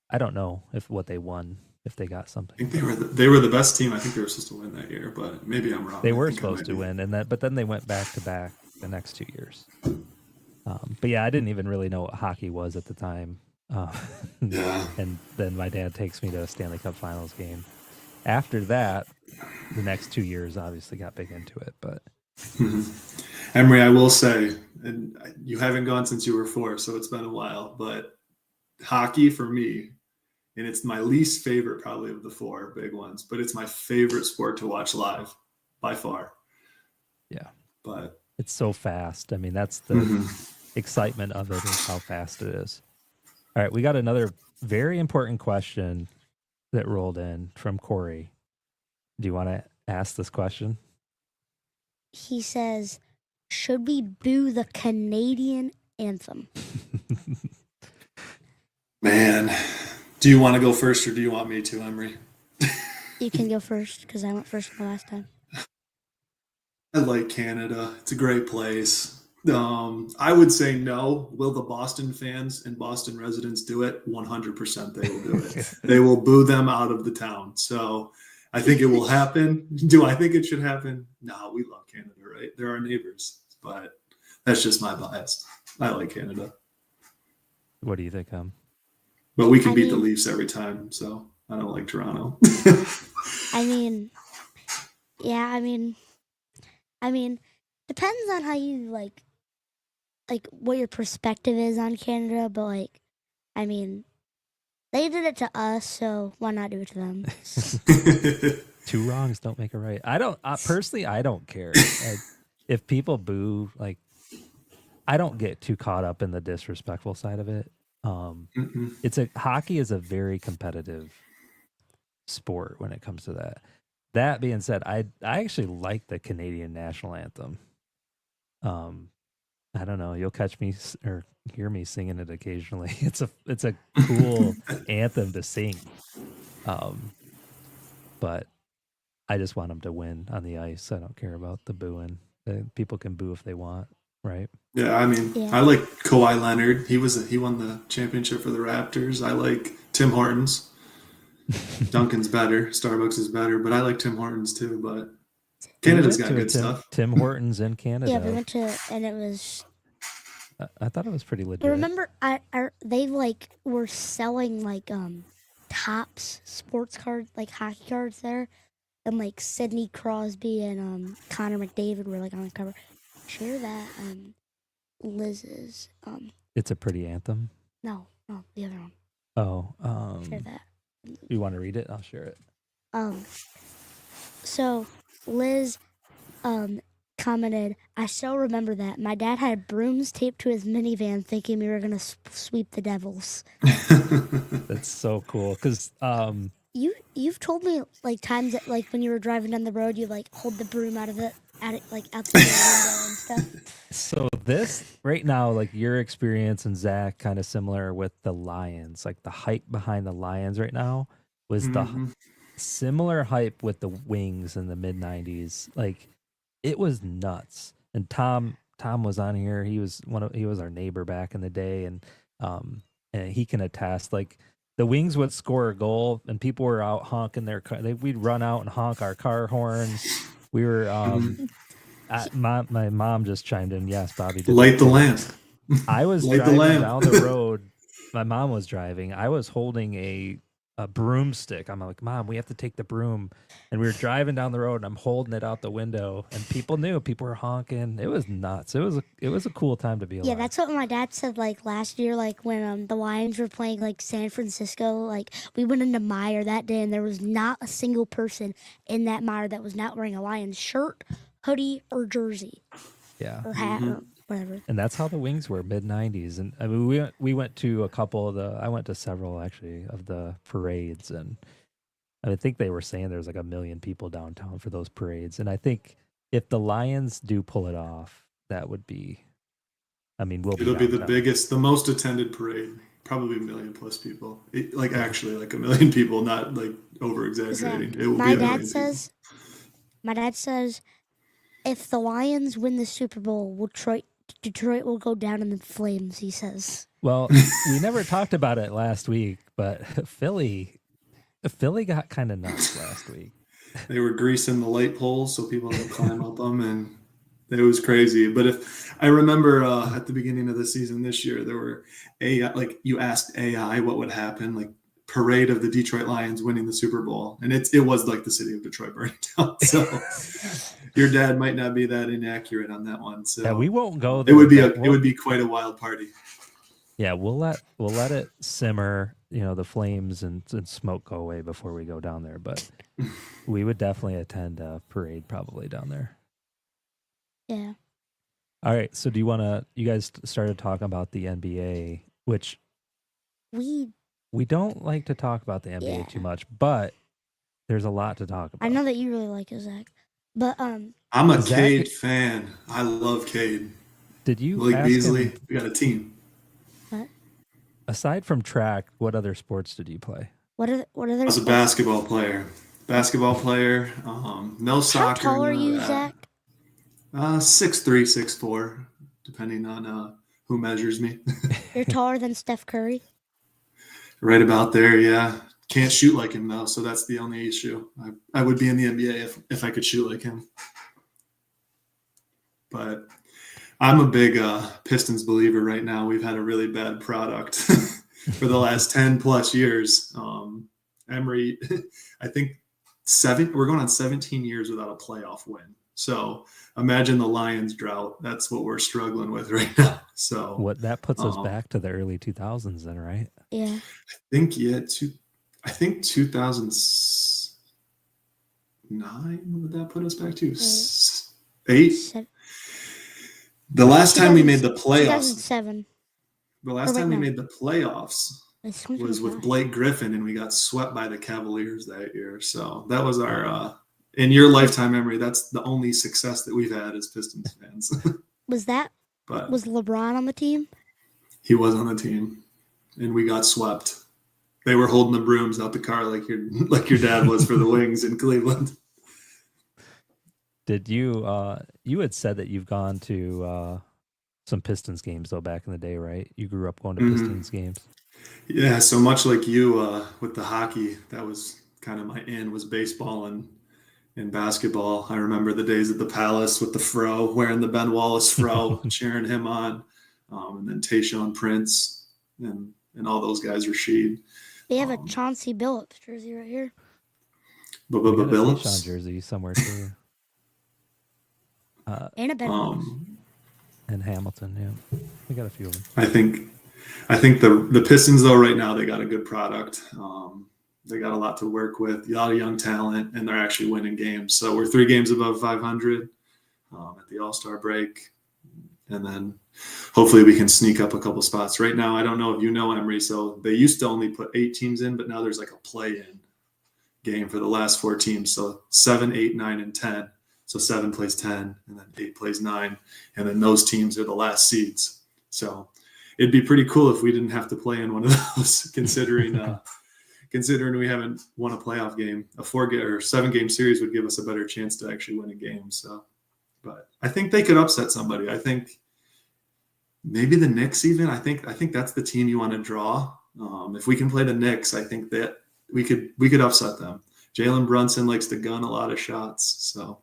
I don't know what they won, if they got I something. think they were the best team. I think they were supposed to win that year, but maybe I'm wrong. They I were think I supposed might to be. win, but then they went back to back the next 2 years. But yeah, I didn't even really know what hockey was at the time. Yeah. And then my dad takes me to a Stanley Cup Finals game. After that, the next 2 years obviously got big into it, but Emery, I will say, and you haven't gone since you were 4, so it's been a while, but hockey for me, and it's my least favorite probably of the 4 big ones, but it's my favorite sport to watch live by far. yeah, But it's so fast. I mean, that's the excitement of it is how fast it is. All right, we got another very important question that rolled in from Corey. Do you want to ask this question? He says, should we boo the Canadian anthem? man, do you want to go first or do you want me to, Emery? You can go first because I went first the last time. I like Canada. It's a great place. I would say no. Will the Boston fans and Boston residents do it? 100% they will do it. They will boo them out of the town. So I think it will happen. Do I think it should happen? No, we love Canada, right? They're our neighbors. But that's just my bias. I like Canada. What do you think, But we can I beat the mean- Leafs every time. So I don't like Toronto. I mean, yeah, I mean, depends on how you like what your perspective is on Canada, but like, I mean, they did it to us, so why not do it to them? 2 wrongs don't make a right. I don't personally. I don't care if people boo. Like, I don't get too caught up in the disrespectful side of it. Hockey is a very competitive sport when it comes to that. That being said, I actually like the Canadian national anthem. I don't know. You'll catch me or hear me singing it occasionally. It's a cool anthem to sing. But I just want them to win on the ice. I don't care about the booing. People can boo if they want, right? Yeah, I mean, Yeah. I like Kawhi Leonard. He won the championship for the Raptors. I like Tim Hortons. Dunkin's better. Starbucks is better, but I like Tim Hortons too. But Canada's got good stuff. Tim Hortons in Canada. Yeah, we went to, and it was. I thought it was pretty legit. Remember, they like were selling like Topps sports cards, like hockey cards there, and like Sidney Crosby and Connor McDavid were like on the cover. Share that Liz's It's a pretty anthem. no, the other one. Oh, Share that. you want to read it? I'll share it. So Liz, Connor commented, "I still remember that. My dad had brooms taped to his minivan thinking we were going to sweep the Devils." That's so cool. Because You've told me like times that like when you were driving down the road, you like hold the broom out the window and stuff. so this right now, like your experience and Zach, kind of similar with the Lions. Like the hype behind the Lions right now was the similar hype with the Wings in the mid '90s. Like it was nuts. And Tom was on here. He was our neighbor back in the day, and he can attest. Like the Wings would score a goal, and people were out honking their car. We'd run out and honk our car horns. We were. My mom just chimed in. Yes, Bobby. Light the lamp. I was driving down the road. My mom was driving. I was holding a broomstick. I'm like, Mom, we have to take the broom. And we were driving down the road, and I'm holding it out the window. And people knew. People were honking. It was nuts. It was a cool time to be alive. Yeah, that's what my dad said. Like last year, like when the Lions were playing like San Francisco, like we went into Meyer that day, and there was not a single person in that Meyer that was not wearing a Lions shirt, hoodie, or jersey. Yeah. Or hat or whatever. And that's how the Wings were mid '90s. And I mean, we went to a couple of I went to several actually of the parades, and I think they were saying there's like 1 million people downtown for those parades. And I think if the Lions do pull it off, that would be. I mean, it'll be the biggest, the most attended parade. Probably 1 million plus people. Actually, like 1 million people, not like over exaggerating. It will my be dad says. My dad says, if the Lions win the Super Bowl, Detroit will go down in the flames, he says. Well, we never talked about it last week, but Philly got kind of nuts last week. They were greasing the light poles so people don't climb up them, and it was crazy. But if I remember at the beginning of the season this year, there were you asked AI what would happen, like parade of the Detroit Lions winning the Super Bowl, and it was like the city of Detroit burning down. So your dad might not be that inaccurate on that one. So yeah, we won't go there. It would be quite a wild party. Yeah, we'll let it simmer, the flames and smoke go away before we go down there. But we would definitely attend a parade probably down there. Yeah. All right. So you guys started talking about the NBA, which we don't like to talk about the NBA too much, but there's a lot to talk about. I know that you really like it, Zach. But I'm a Cade fan. I love Cade. Did you Malik Beasley? We got a team. What? Aside from track, what other sports did you play? What are I was a basketball player. No soccer. How tall are you, Zach? 6'3", 6'4", depending on who measures me. You're taller than Steph Curry? Right about there, yeah. Can't shoot like him, though, so that's the only issue. I would be in the NBA if I could shoot like him. But I'm a big Pistons believer right now. We've had a really bad product for the last 10-plus years. Emery, I think we're going on 17 years without a playoff win. So imagine the Lions drought. That's what we're struggling with right now. So what that puts us back to the early 2000s then, right? Yeah. I think 2009, would that put us back to? 8? The last time we made the playoffs. 2007. The last time we made the playoffs was with Blake Griffin, and we got swept by the Cavaliers that year. So that was our in your lifetime memory, that's the only success that we've had as Pistons fans. Was LeBron on the team? He was on the team, and we got swept. They were holding the brooms out the car like your dad was for the Wings in Cleveland. Did you you had said that you've gone to some Pistons games though back in the day, right? You grew up going to Pistons games. Yeah, so much like you with the hockey, that was kind of my in, was baseball and basketball. I remember the days at the Palace with the fro, wearing the Ben Wallace fro, cheering him on, and then Tayshaun Prince and all those guys, Rasheed. They have a Chauncey Billups jersey right here. Billups? Tayshaun jersey somewhere too. And a Ben Wallace. And Hamilton, yeah. We got a few of them. I think the Pistons, though, right now, they got a good product. They got a lot to work with, a lot of young talent, and they're actually winning games. So we're 3 games above 500. at the All-Star break. And then hopefully we can sneak up a couple spots. Right now, I don't know if you know, Emery, so they used to only put 8 teams in, but now there's like a play-in game for the last 4 teams. So 7, 8, 9, and 10. So 7 plays 10, and then 8 plays 9. And then those teams are the last seeds. So it'd be pretty cool if we didn't have to play in one of those, considering we haven't won a playoff game. A 7-game series would give us a better chance to actually win a game. So, but I think they could upset somebody. I think maybe the Knicks even. I think that's the team you want to draw. If we can play the Knicks, I think that we could upset them. Jalen Brunson likes to gun a lot of shots. So,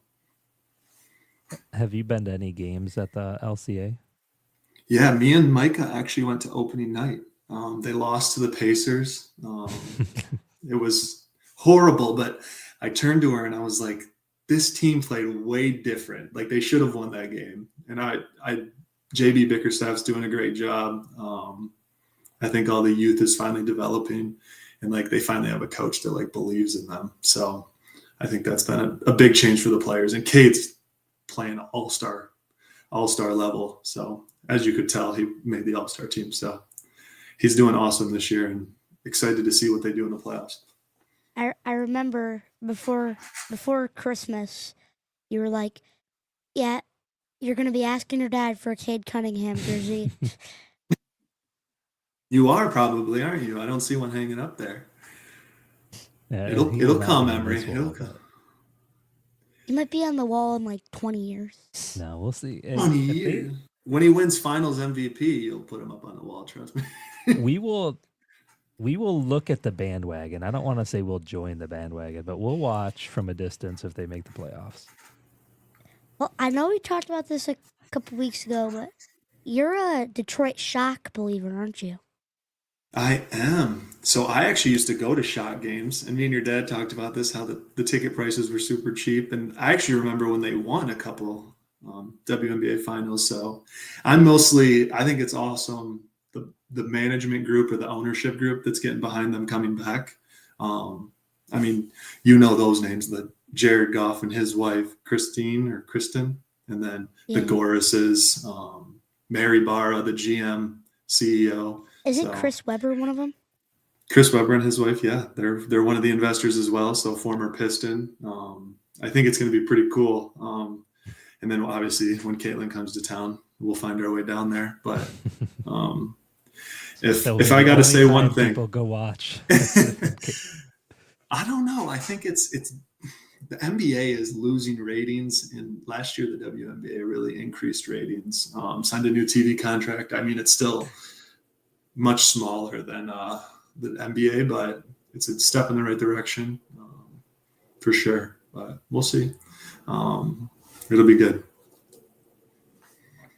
have you been to any games at the LCA? Yeah, me and Micah actually went to opening night. They lost to the Pacers. It was horrible, but I turned to her and I was like, this team played way different. Like, they should have won that game. And JB Bickerstaff's doing a great job. I think all the youth is finally developing, and like they finally have a coach that like believes in them. So I think that's been a big change for the players. And Cade's playing all-star level. So as you could tell, he made the all-star team. So he's doing awesome this year, and excited to see what they do in the playoffs. I remember before Christmas, you were like, yeah, you're going to be asking your dad for a Cade Cunningham jersey. You are probably, aren't you? I don't see one hanging up there. Yeah, it'll come, Emery. It'll come. He might be on the wall in like 20 years. No, we'll see. 20 years. When he wins Finals MVP, you'll put him up on the wall. Trust me. We will look at the bandwagon. I don't want to say we'll join the bandwagon, but we'll watch from a distance if they make the playoffs. Well, I know we talked about this a couple weeks ago, but you're a Detroit Shock believer, aren't you? I am. So I actually used to go to Shock games, and me and your dad talked about this, how the ticket prices were super cheap. And I actually remember when they won a couple WNBA finals. So I think it's awesome. The management group or the ownership group that's getting behind them coming back. I mean, you know those names, the Jared Goff and his wife, Kristen, and then the Gorases, Mary Barra, the GM, CEO. Isn't Chris Webber one of them? Chris Webber and his wife, yeah. They're one of the investors as well, so former Piston. I think it's going to be pretty cool. And then obviously when Caitlin comes to town, we'll find our way down there. But if I got to say one thing, people go watch. I don't know. I think it's the NBA is losing ratings, and last year the WNBA really increased ratings. Signed a new TV contract. I mean, it's still much smaller than the NBA, but it's a step in the right direction for sure. But we'll see. It'll be good.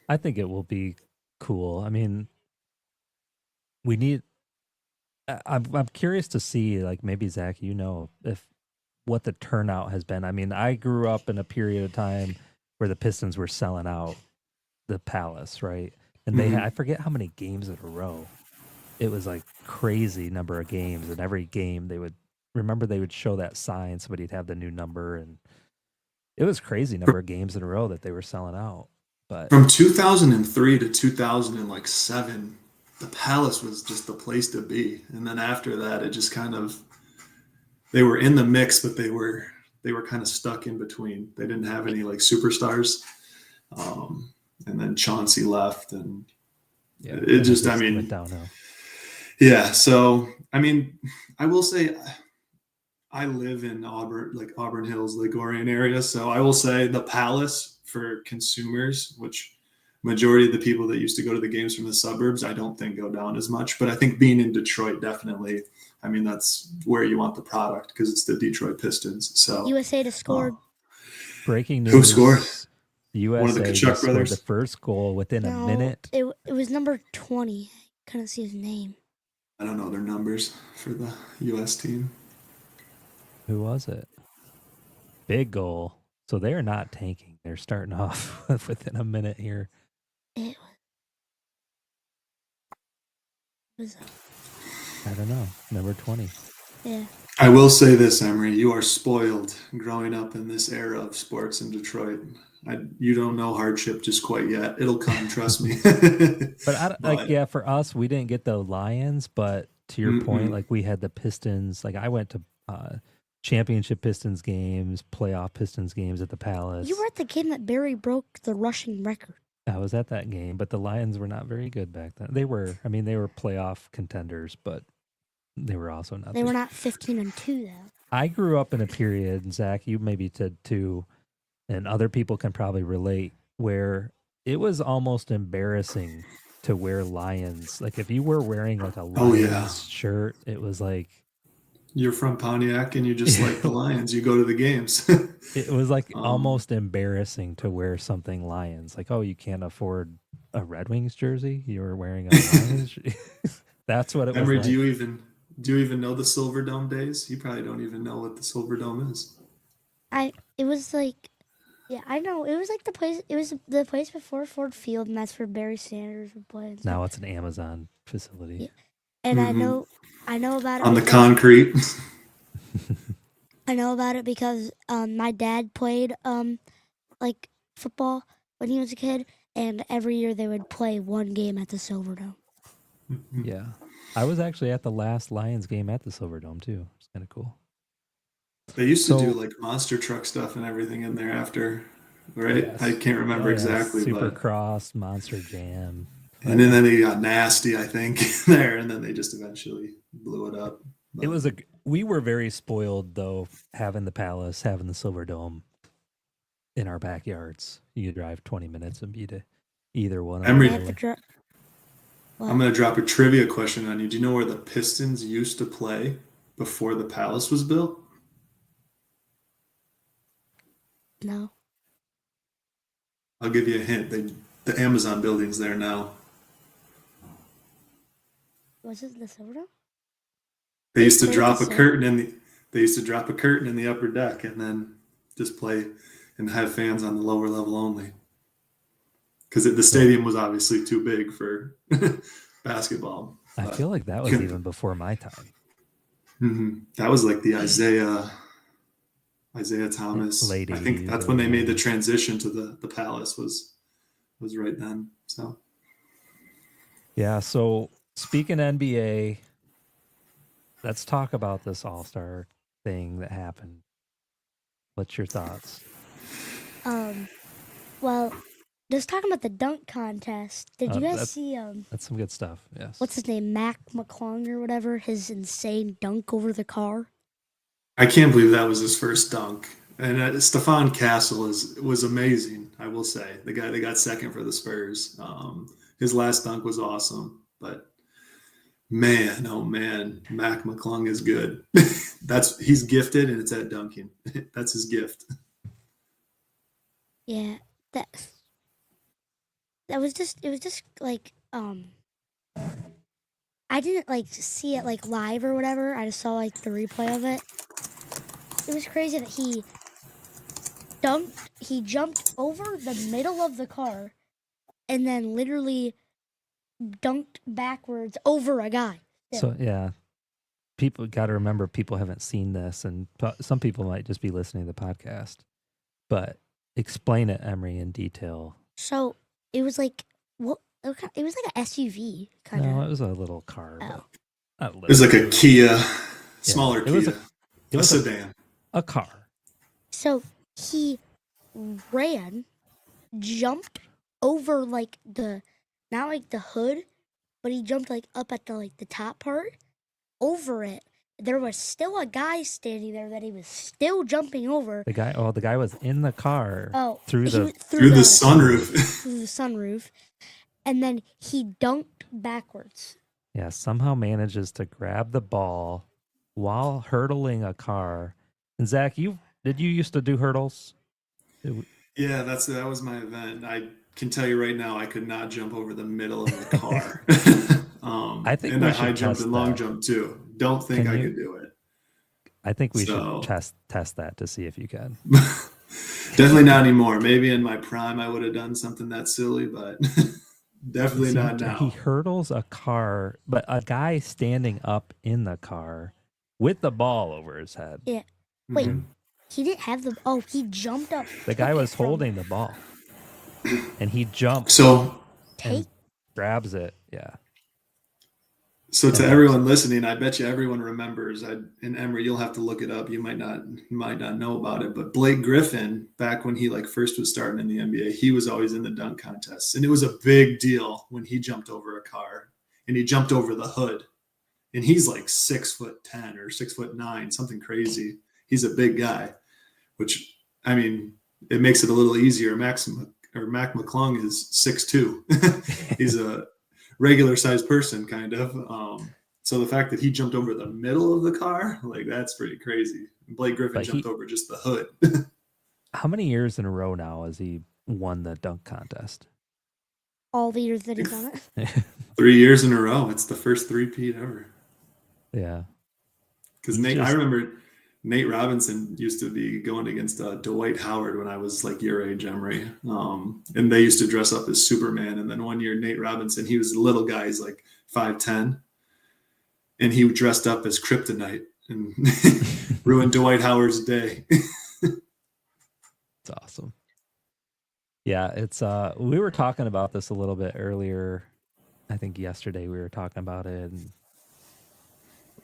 I think it will be cool. I mean, I'm curious to see, like, maybe Zach, what the turnout has been. I mean, I grew up in a period of time where the Pistons were selling out the Palace, right? And they I forget how many games in a row. It was like crazy number of games, and every game they would show that sign, somebody'd have the new number, and it was crazy number of games in a row that they were selling out. But from 2003 to 2007, the Palace was just the place to be. And then after that, it just kind of, they were in the mix, but they were kind of stuck in between. They didn't have any like superstars. And then Chauncey left, and it just went downhill. Yeah. So, I mean, I will say I live in Auburn Hills, Lake Orion area. So I will say the Palace for consumers, which majority of the people that used to go to the games from the suburbs, I don't think go down as much. But I think being in Detroit, definitely, I mean, that's where you want the product because it's the Detroit Pistons. So USA to score. Breaking news. Who scored? USA One of the Kachuk brothers. The first goal within a minute. It was number 20. Couldn't see his name. I don't know their numbers for the U.S. team. Who was it? Big goal. So they're not tanking. They're starting off within a minute here. It was I don't know. Number 20. Yeah. I will say this, Emery. You are spoiled growing up in this era of sports in Detroit. You don't know hardship just quite yet. It'll come, trust me. But for us, we didn't get the Lions, but to your point, like we had the Pistons. Like I went to championship Pistons games, playoff Pistons games at the Palace. You were at the game that Barry broke the rushing record. I was at that game, but the Lions were not very good back then. They were playoff contenders, but they were also not. They were not 15-2 though. I grew up in a period, and Zach, you maybe did too, and other people can probably relate, where it was almost embarrassing to wear Lions. Like if you were wearing like a Lions shirt, it was like you're from Pontiac and you just like the Lions. You go to the games. It was like almost embarrassing to wear something Lions. Like, oh, you can't afford a Red Wings jersey? You were wearing a Lions jersey? That's what it Emery, was like. do you even know the Silver Dome days? You probably don't even know what the Silver Dome is. It was like, yeah, I know. It was like the place. It was the place before Ford Field, and that's where Barry Sanders would play. Now it's an Amazon facility. Yeah. And I know about it on the concrete. I know about it because my dad played like football when he was a kid, and every year they would play one game at the Silverdome. Yeah, I was actually at the last Lions game at the Silverdome too. It's kind of cool. They used to do like monster truck stuff and everything in there after, right? Yes. I can't remember exactly. Supercross, Monster Jam. And then they got nasty, I think, there, and then they just eventually blew it up. But we were very spoiled though, having the Palace, having the Silverdome in our backyards. You could drive 20 minutes and be to either one. Emery, I'm going to drop a trivia question on you. Do you know where the Pistons used to play before the Palace was built? No. I'll give you a hint. The Amazon building's there now. Was it the Silverdome? They used to drop a curtain in the upper deck and then just play and have fans on the lower level only. Because the stadium was obviously too big for basketball. I feel like that was even before my time. Mm-hmm. That was like the Isaiah Thomas. Late I think that's when they made the transition to the Palace was right then. So yeah. So speaking NBA, let's talk about this All-Star thing that happened. What's your thoughts? Well, just talking about the dunk contest. Did you guys see? That's some good stuff. Yes. What's his name? Mac McClung or whatever. His insane dunk over the car. I can't believe that was his first dunk. And Stephon Castle was amazing. I will say the guy that got second for the Spurs. His last dunk was awesome, but man, oh man, Mac McClung is good. He's gifted, and it's at dunking. That's his gift. Yeah, it was just like I didn't like see it like live or whatever. I just saw like the replay of it. It was crazy that he jumped over the middle of the car and then literally dunked backwards over a guy. So yeah, people got to remember, people haven't seen this, and some people might just be listening to the podcast. But explain it, Emery, in detail. So it was like it was like an SUV kind of. No, it was a little car. Oh. It was like a Kia, smaller Kia, it was a sedan, a car. So he jumped over like not like the hood, but he jumped like up at the top part over it. There was still a guy standing there that he was still jumping over. The guy was in the car. Oh, through the sunroof. Through the sunroof, and then he dunked backwards. Yeah, somehow manages to grab the ball while hurdling a car. And Zach, did you used to do hurdles? Yeah, that was my event. I can tell you right now, I could not jump over the middle of the car. I think and I high jumped and long jump too. Don't think I could do it. I think we should test that to see if you can. Definitely not anymore. Maybe in my prime I would have done something that silly, but definitely not now. He hurdles a car, but a guy standing up in the car with the ball over his head. Yeah. Wait, He didn't have the. Oh, he jumped up. The guy was holding the ball, and he jumps So and grabs it. Yeah. So to everyone listening, I bet you everyone remembers. And Emery, you'll have to look it up. You might not know about it, but Blake Griffin, back when he first was starting in the NBA, he was always in the dunk contests, and it was a big deal when he jumped over a car and he jumped over the hood, and he's like 6'10" or 6'9", something crazy. He's a big guy, which I mean, it makes it a little easier. Mac McClung is 6'2". He's a regular sized person, kind of. So the fact that he jumped over the middle of the car, that's pretty crazy. Blake Griffin jumped over just the hood. How many years in a row now has he won the dunk contest? All the years that he's done it. 3 years in a row. It's the first three-peat ever. Yeah. Because I remember Nate Robinson used to be going against Dwight Howard when I was your age, Emery. And they used to dress up as Superman. And then one year, Nate Robinson, he was a little guy. He's 5'10". And he dressed up as Kryptonite and ruined Dwight Howard's day. It's awesome. Yeah, it's we were talking about this a little bit earlier. I think yesterday we were talking about it. And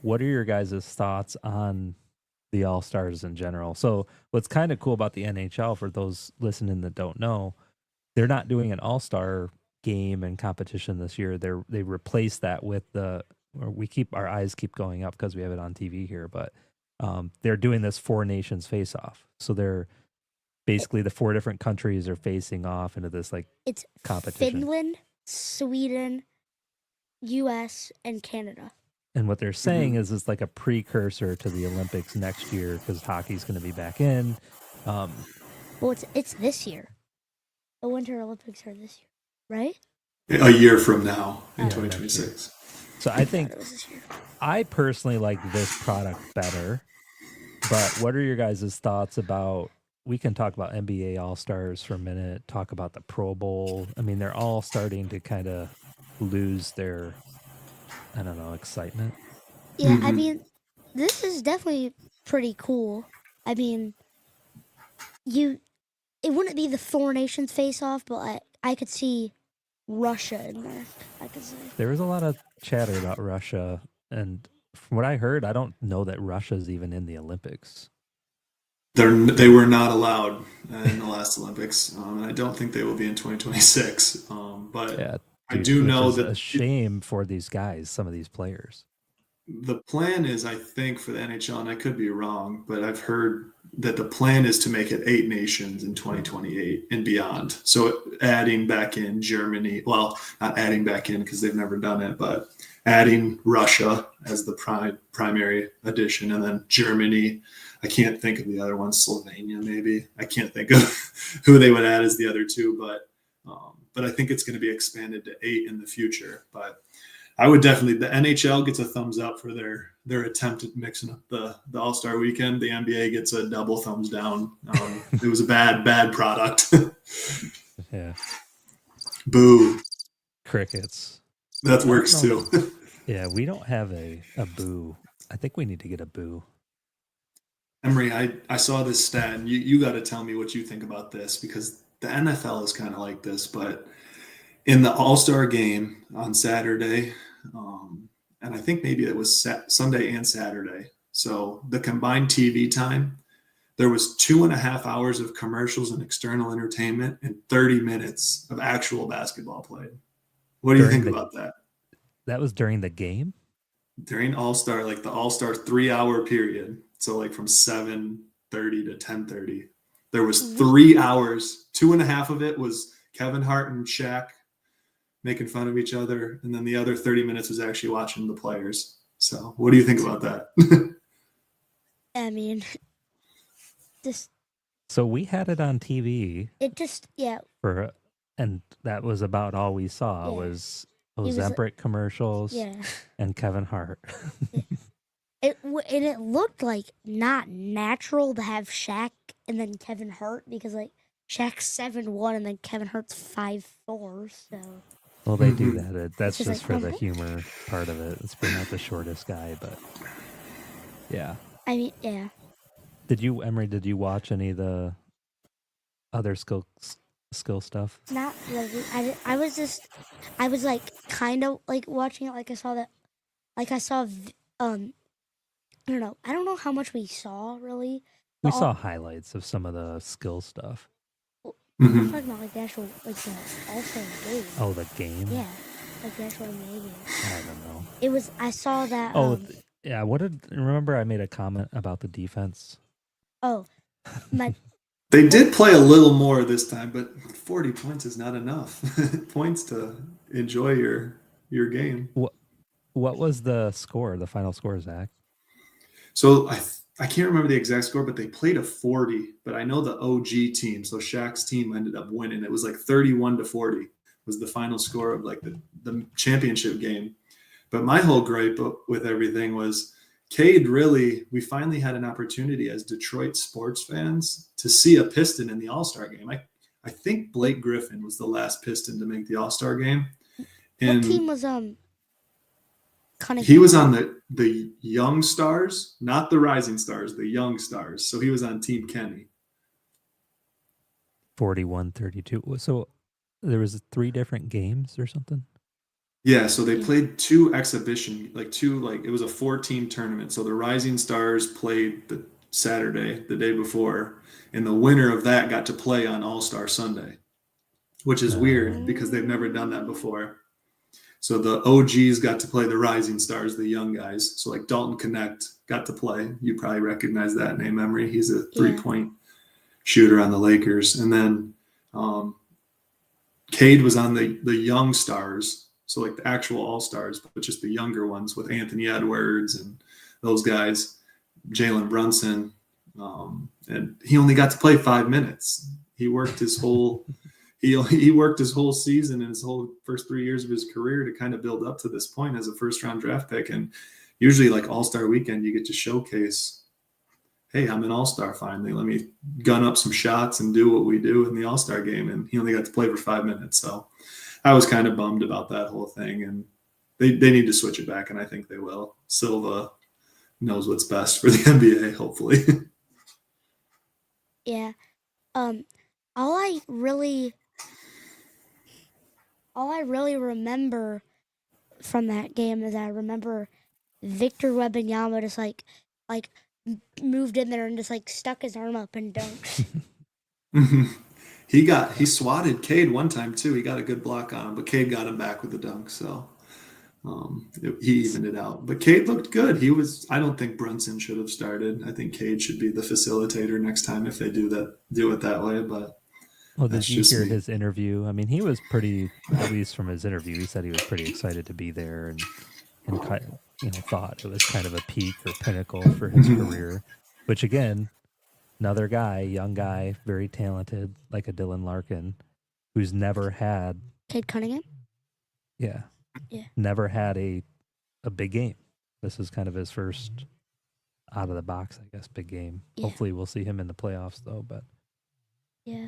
what are your guys' thoughts on the All-Stars in general? So what's kind of cool about the NHL, for those listening that don't know, they're not doing an All-Star game and competition this year. They replaced that with our eyes keep going up because we have it on TV here, but they're doing this 4 nations face-off. So they're basically the 4 different countries are facing off into this it's competition. Finland, Sweden, US, and Canada. And what they're saying is it's like a precursor to the Olympics next year, because hockey's going to be back in. Well, it's this year. The Winter Olympics are this year, right? A year from now in 2026. So I think I personally like this product better. But what are your guys' thoughts about? We can talk about NBA All-Stars for a minute. Talk about the Pro Bowl. I mean, they're all starting to kind of lose their, I don't know, excitement. Yeah, I mean, this is definitely pretty cool. I mean, it wouldn't be the 4 nations face-off, but I could see Russia in there. I could say there was a lot of chatter about Russia, and from what I heard, I don't know that Russia's even in the Olympics. They were not allowed in the last Olympics, and I don't think they will be in 2026. But yeah, I do know that a shame for these guys, some of these players. The plan is, I think, for the NHL, and I could be wrong, but I've heard that the plan is to make it 8 nations in 2028 and beyond. So adding back in Germany, well, not adding back in because they've never done it, but adding Russia as the primary addition, and then Germany. I can't think of the other one, Slovenia maybe. I can't think of who they would add as the other 2, but I think it's going to be expanded to 8 in the future. But I would definitely, the NHL gets a thumbs up for their attempt at mixing up the All-Star weekend. The NBA gets a double thumbs down. It was a bad product. Yeah. Boo. Crickets. That works too. Yeah, we don't have a boo. I think we need to get a boo. Emery, I saw this stat, and you got to tell me what you think about this, because the NFL is kind of like this, but in the All-Star game on Saturday, and I think maybe it was Sunday and Saturday, so the combined TV time, there was 2.5 hours of commercials and external entertainment and 30 minutes of actual basketball played. What do you think about that? That was during the game? During All-Star, the All-Star 3-hour period. So from 7:30 to 10:30, there was 3 hours. 2.5 of it was Kevin Hart and Shaq making fun of each other, and then the other 30 minutes was actually watching the players. So what do you think about that? I mean, so we had it on TV. And that was about all we saw was Ozempic commercials and Kevin Hart. It looked not natural to have Shaq and then Kevin Hart, because Shaq's 7'1" and then Kevin Hart's 5'4". So. Well, they do that. That's just for the humor part of it. It's been not the shortest guy, but yeah. I mean, yeah. Emery, did you watch any of the other skill stuff? Not really. I was like kind of like watching it. Like I saw that. Like I saw. I don't know. I don't know how much we saw really. We but saw highlights of some of the skill stuff. I'm talking about like the actual like the All-Star game. Oh, the game? Yeah, like the actual NBA game. I don't know. It was. I saw that. Yeah. Remember I made a comment about the defense? Oh, my. They did play a little more this time, but 40 points is not enough points to enjoy your game. What was the score? The final score, Zach? So I can't remember the exact score, but they played a 40. But I know the OG team, so Shaq's team ended up winning. It was like 31-40 was the final score of like the championship game. But my whole gripe with everything was Cade we finally had an opportunity as Detroit sports fans to see a Piston in the All-Star game. I think Blake Griffin was the last Piston to make the All-Star game. And what team was Cunningham? he was on the Young Stars, not the Rising Stars, the Young Stars. So he was on Team Kenny. 41-32. So there was 3 different games or something? Yeah, so they played 2 exhibition, it was a 4-team tournament. So the Rising Stars played the Saturday, the day before, and the winner of that got to play on All-Star Sunday, which is weird because they've never done that before. So the OGs got to play the Rising Stars, the young guys. So like Dalton Connect got to play. You probably recognize that name, Emery. He's a 3-point shooter on the Lakers. And then Cade was on the Young Stars. So like the actual All-Stars, but just the younger ones with Anthony Edwards and those guys, Jalen Brunson. And he only got to play 5 minutes. He worked his whole he worked his whole season and his whole first 3 years of his career to kind of build up to this point as a first-round draft pick. And usually like All-Star weekend, you get to showcase, hey, I'm an All-Star finally. Let me gun up some shots and do what we do in the All-Star game. And he only got to play for 5 minutes. So I was kind of bummed about that whole thing. And they need to switch it back, and I think they will. Silva knows what's best for the NBA, hopefully. Yeah. All I really remember from that game is I remember Victor Wembanyama just like moved in there and just like stuck his arm up and dunked. He swatted Cade one time too. He got a good block on him, but Cade got him back with a dunk. So he evened it out. But Cade looked good. I don't think Brunson should have started. I think Cade should be the facilitator next time if they do it that way. But well, did you hear his interview? I mean, he was pretty, at least from his interview, he said he was pretty excited to be there and kind of, thought it was kind of a peak or pinnacle for his career, which again, another guy, young guy, very talented, like a Dylan Larkin, who's never had Cade Cunningham? Yeah. Yeah. Never had a big game. This is kind of his first out of the box, I guess, big game. Yeah. Hopefully we'll see him in the playoffs though, but yeah.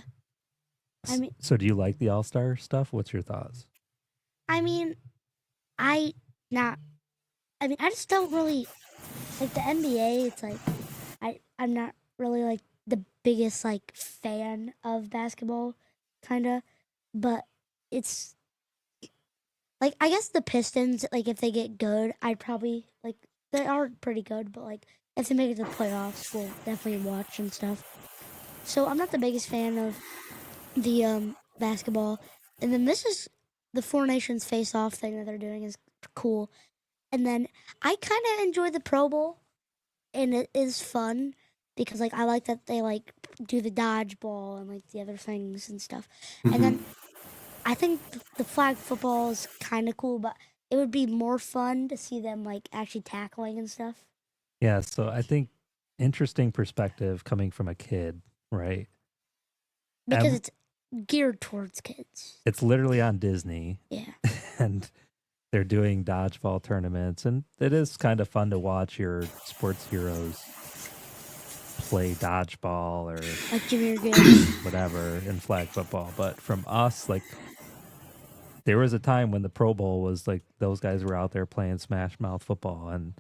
So do you like the All-Star stuff? What's your thoughts? I just don't really like the NBA. It's like I'm not really like the biggest like fan of basketball, kind of, but it's like I guess the Pistons, like if they get good, I'd probably like they are pretty good, but like if they make it to the playoffs, we'll definitely watch and stuff. So I'm not the biggest fan of the basketball, and then this is the Four Nations face-off thing that they're doing is cool, and then I kind of enjoy the Pro Bowl, and it is fun because like I like that they like do the dodgeball and like the other things and stuff, and then I think the flag football is kind of cool, but it would be more fun to see them like actually tackling and stuff. Yeah, so I think interesting perspective coming from a kid, right? Because it's geared towards kids. It's literally on Disney. Yeah. And they're doing dodgeball tournaments, and it is kind of fun to watch your sports heroes play dodgeball or like junior games, whatever, in flag football. But from us, like, there was a time when the Pro Bowl was like those guys were out there playing smash mouth football, and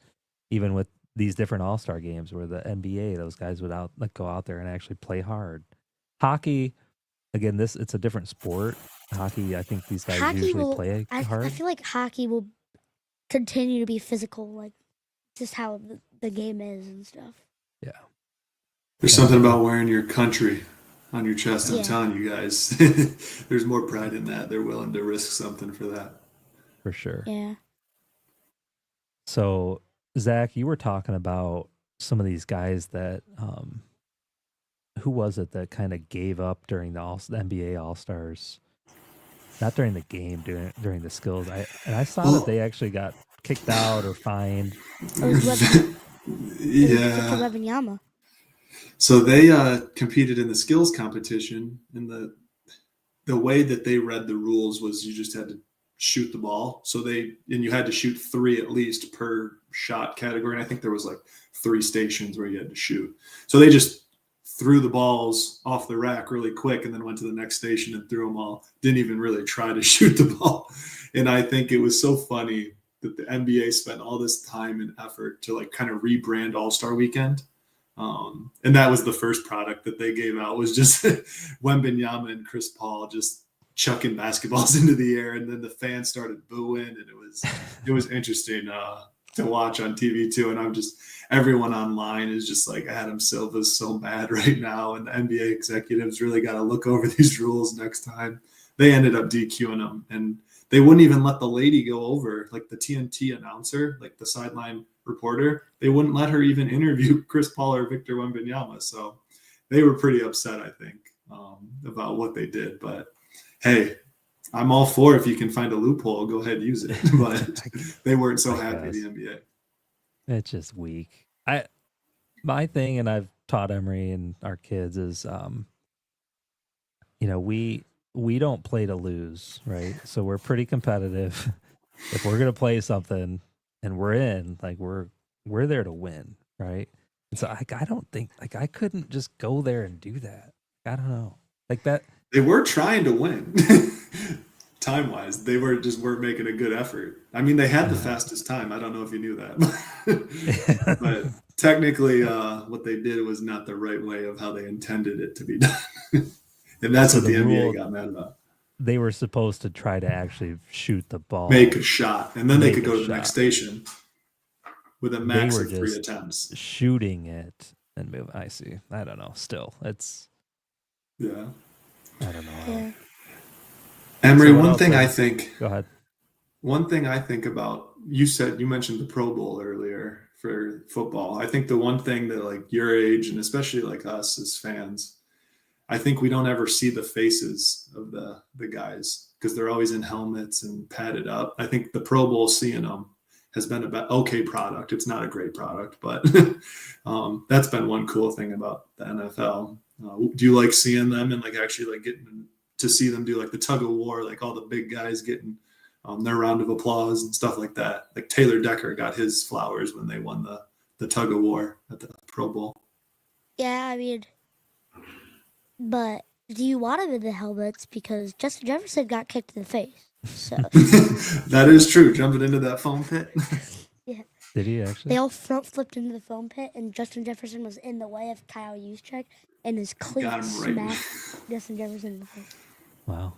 even with these different All-Star games where the NBA, those guys would go out there and actually play hard. Hockey, again, it's a different sport. Hockey, I think these guys usually play hard. I feel like hockey will continue to be physical, like just how the game is and stuff. Yeah. There's something about wearing your country on your chest. I'm Yeah. telling you guys, there's more pride in that. They're willing to risk something for that. For sure. Yeah. So, Zach, you were talking about some of these guys that, who was it that kind of gave up during the NBA All-Stars? Not during the game, during the skills. I saw that they actually got kicked out or fined. It was Victor Yeah. Wembanyama. So they competed in the skills competition, and the way that they read the rules was you just had to shoot the ball. So you had to shoot 3 at least per shot category. And I think there was like 3 stations where you had to shoot. So they just threw the balls off the rack really quick and then went to the next station and threw them all. Didn't even really try to shoot the ball. And I think it was so funny that the NBA spent all this time and effort to like kind of rebrand All-Star Weekend. And that was the first product that they gave out, was just Wembanyama and Chris Paul just chucking basketballs into the air, and then the fans started booing, and it was interesting to watch on TV too. And everyone online is just like, Adam Silva's so mad right now, and the NBA executives really got to look over these rules next time. They ended up DQing them, and they wouldn't even let the lady go over, like the TNT announcer, like the sideline reporter. They wouldn't let her even interview Chris Paul or Victor Wembanyama. So they were pretty upset, I think, about what they did. But hey, I'm all for, if you can find a loophole, go ahead and use it. But they weren't so happy, the NBA. It's just weak. My thing, and I've taught Emery and our kids, is we don't play to lose, right? So we're pretty competitive. If we're gonna play something and we're in, like we're there to win, right? And so I don't think, like, I couldn't just go there and do that. I don't know, like that. They were trying to win. Time-wise, they weren't making a good effort. I mean, they had the fastest time. I don't know if you knew that. But technically, what they did was not the right way of how they intended it to be done. And that's what the NBA got mad about. They were supposed to try to actually shoot the ball. Make a shot. And then they could go to the next station with a max of 3 attempts. Shooting it and move. I see. I don't know. Still, it's... Yeah. I don't know. Yeah. Emery, one thing I think... Go ahead. One thing I think about, you mentioned the Pro Bowl earlier for football. I think the one thing that, like, your age, and especially like us as fans, I think we don't ever see the faces of the guys because they're always in helmets and padded up. I think the Pro Bowl, seeing them, has been an okay product. It's not a great product, but that's been one cool thing about the NFL. Do you like seeing them and like actually like getting to see them do like the tug of war, like all the big guys getting their round of applause and stuff like that? Like Taylor Decker got his flowers when they won the tug of war at the Pro Bowl. Yeah, I mean, but do you want him in the helmets? Because Justin Jefferson got kicked in the face. So that is true. Jumping into that foam pit. Yeah. Did he actually? They all front flipped into the foam pit, and Justin Jefferson was in the way of Kyle Juszczyk, and his cleat smacked Justin Jefferson in the face. Wow.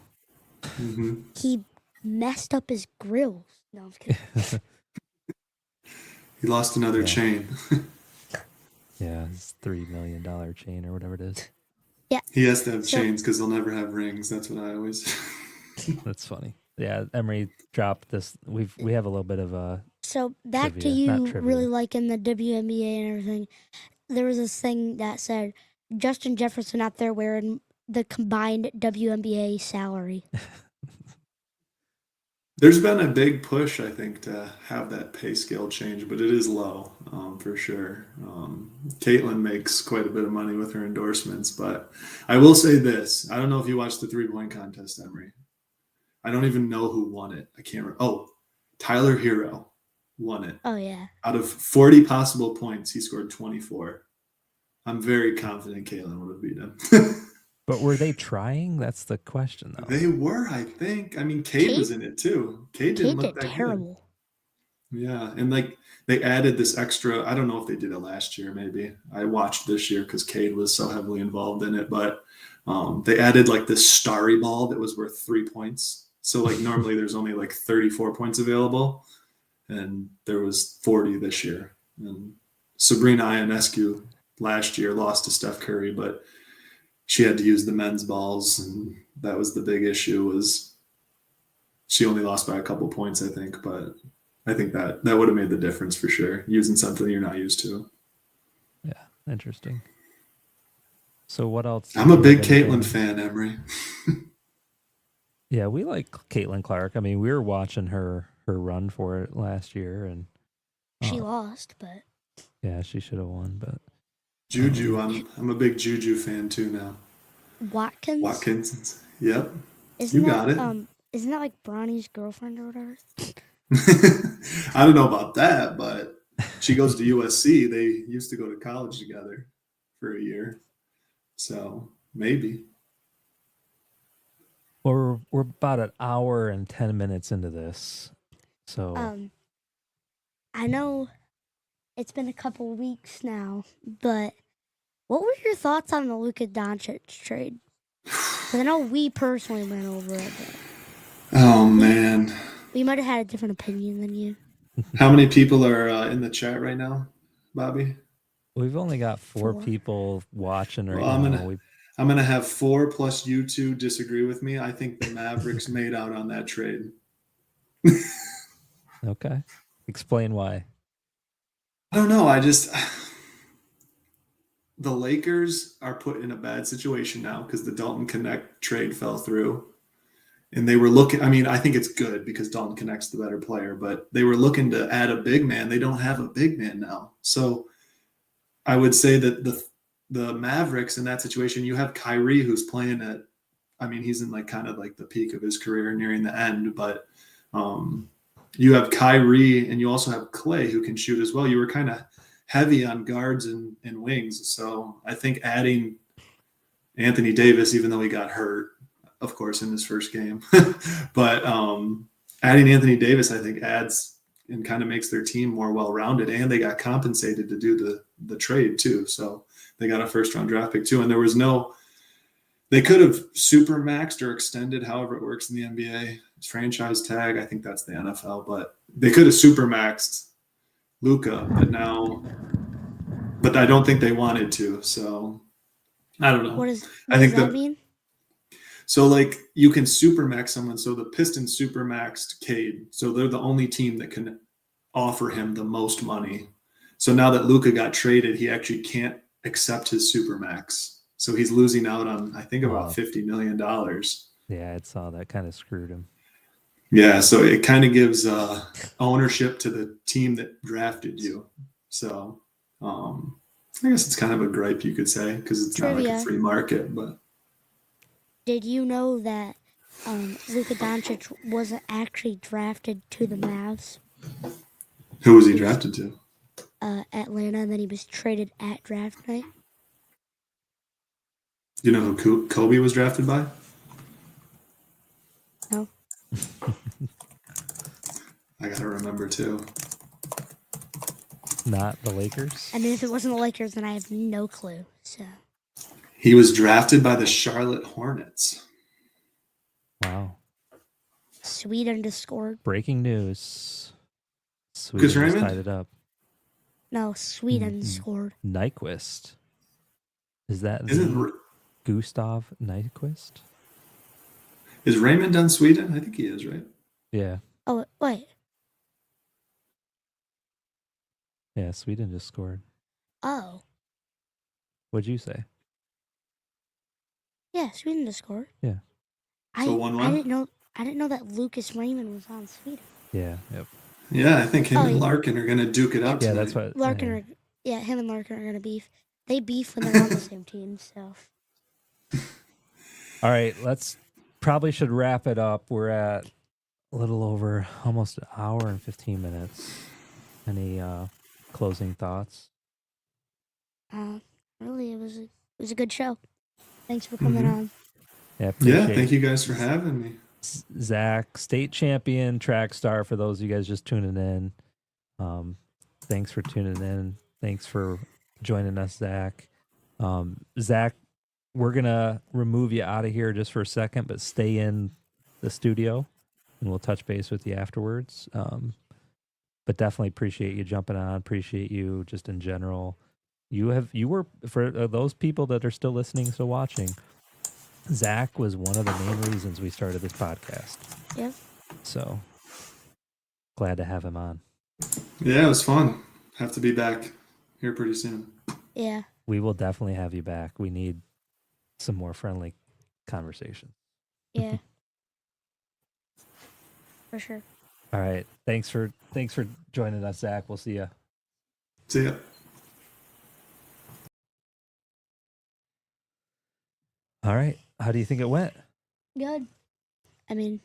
Mm-hmm. He messed up his grills. No, I'm kidding. He lost another chain. Yeah, his $3 million chain or whatever it is. Yeah. He has to have chains because they'll never have rings. That's what I always... That's funny. Yeah, Emery dropped this. We have a little bit of a... So back trivia, to you not trivia. really liking the WNBA and everything. There was this thing that said Justin Jefferson out there wearing the combined WNBA salary. There's been a big push, I think, to have that pay scale change, but it is low, for sure. Caitlin makes quite a bit of money with her endorsements, but I will say this. I don't know if you watched the 3-point contest, Emery. I don't even know who won it. I can't remember. Oh, Tyler Hero won it. Oh, yeah. Out of 40 possible points, he scored 24. I'm very confident Caitlin would have beat him. But were they trying? That's the question, though. They were, I think. I mean, Cade was in it, too. Cade didn't look that terrible. Yeah, and like they added this extra. I don't know if they did it last year. Maybe I watched this year because Cade was so heavily involved in it. But they added like this starry ball that was worth 3 points. So like normally there's only like 34 points available, and there was 40 this year. And Sabrina Ionescu last year lost to Steph Curry, but she had to use the men's balls, and that was the big issue. Was she only lost by a couple points, I think, but I think that would have made the difference for sure, using something you're not used to. Yeah, interesting. So what else? I'm a big Caitlin fan, Emery. Yeah, we like Caitlin Clark. I mean, we were watching her run for it last year, and She lost, but yeah, she should have won. But Juju, I'm a big Juju fan too now. Watkins. Yep. Isn't You that, got it. Isn't that like Bronny's girlfriend or whatever? I don't know about that, but she goes to USC. They used to go to college together for a year. So maybe. well, we're about an hour and 10 minutes into this, so I know it's been a couple weeks now, but what were your thoughts on the Luka Doncic trade? 'Cause I know we personally went over it, but Oh, man. we might have had a different opinion than you. How many people are in the chat right now, Bobby? we've only got four Four. people watching right Well, I'm now. gonna- I'm going to have 4 plus you two disagree with me. I think the Mavericks made out on that trade. Okay, explain why. I don't know. The Lakers are put in a bad situation now because the Dalton Connect trade fell through. And they were looking, I mean, I think it's good because Dalton Connect's the better player, but they were looking to add a big man. They don't have a big man now. So I would say that the Mavericks in that situation, you have Kyrie who's playing at, I mean, he's in like kind of like the peak of his career nearing the end, but you have Kyrie and you also have Clay who can shoot as well. You were kind of heavy on guards and wings. So I think adding Anthony Davis, even though he got hurt, of course, in his first game, but adding Anthony Davis, I think adds and kind of makes their team more well-rounded, and they got compensated to do the trade too. So they got a first-round draft pick too. And there was they could have super maxed or extended, however it works in the NBA. It's franchise tag. I think that's the NFL, but they could have super maxed Luka, but I don't think they wanted to. So I don't know. What does that mean? So like you can super max someone. So the Pistons super maxed Cade. So they're the only team that can offer him the most money. So now that Luka got traded, he actually can't accept his super max. So he's losing out on, I think, about $50 million. Yeah, I saw that. Kind of screwed him. Yeah, so it kind of gives ownership to the team that drafted you. So I guess it's kind of a gripe, you could say, because it's not like a free market. But did you know that Luka Doncic wasn't actually drafted to the Mavs? Who was he drafted to? Atlanta, and then he was traded at draft night. You know who Kobe was drafted by? No. I gotta remember too. Not the Lakers. And if it wasn't the Lakers, then I have no clue. So he was drafted by the Charlotte Hornets. Wow. Sweden just scored. Breaking news. Sweden just tied it up. No, Sweden scored. Nyquist. Is that Gustav Nyquist? Is Raymond on Sweden? I think he is, right? Yeah. Oh, wait. Yeah, Sweden just scored. Oh. What'd you say? Yeah, Sweden just scored. Yeah. So 1-1? I didn't know that Lucas Raymond was on Sweden. Yeah, yep. Yeah, I think him and Larkin are going to duke it out Yeah, tonight. that's what. Him and Larkin are going to beef. They beef when they're on the same team, so. All right, probably should wrap it up. We're at a little over almost an hour and 15 minutes. Any closing thoughts? Really, it was a good show. Thanks for coming on. Yeah, thank you guys for having me. Zach, state champion, track star, for those of you guys just tuning in. Thanks for tuning in. Thanks for joining us, Zach. Zach, we're going to remove you out of here just for a second, but stay in the studio and we'll touch base with you afterwards. But definitely appreciate you jumping on. Appreciate you just in general. You were, for those people that are still listening, still watching, Zach was one of the main reasons we started this podcast. Yep. So glad to have him on. Yeah, it was fun. Have to be back here pretty soon. Yeah. We will definitely have you back. We need some more friendly conversation. Yeah. For sure. All right. Thanks for joining us, Zach. We'll see you. See ya. All right. How do you think it went? Good. I mean,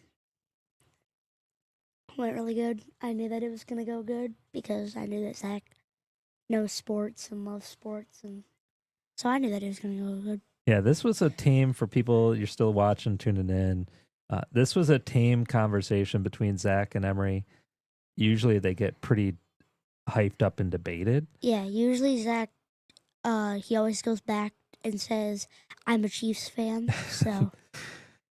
went really good. I knew that it was going to go good because I knew that Zach knows sports and loves sports. And so I knew that it was going to go good. Yeah, this was a tame for people you're still watching, tuning in. This was a tame conversation between Zach and Emery. Usually they get pretty hyped up and debated. Yeah, usually Zach, he always goes back and says, I'm a Chiefs fan. So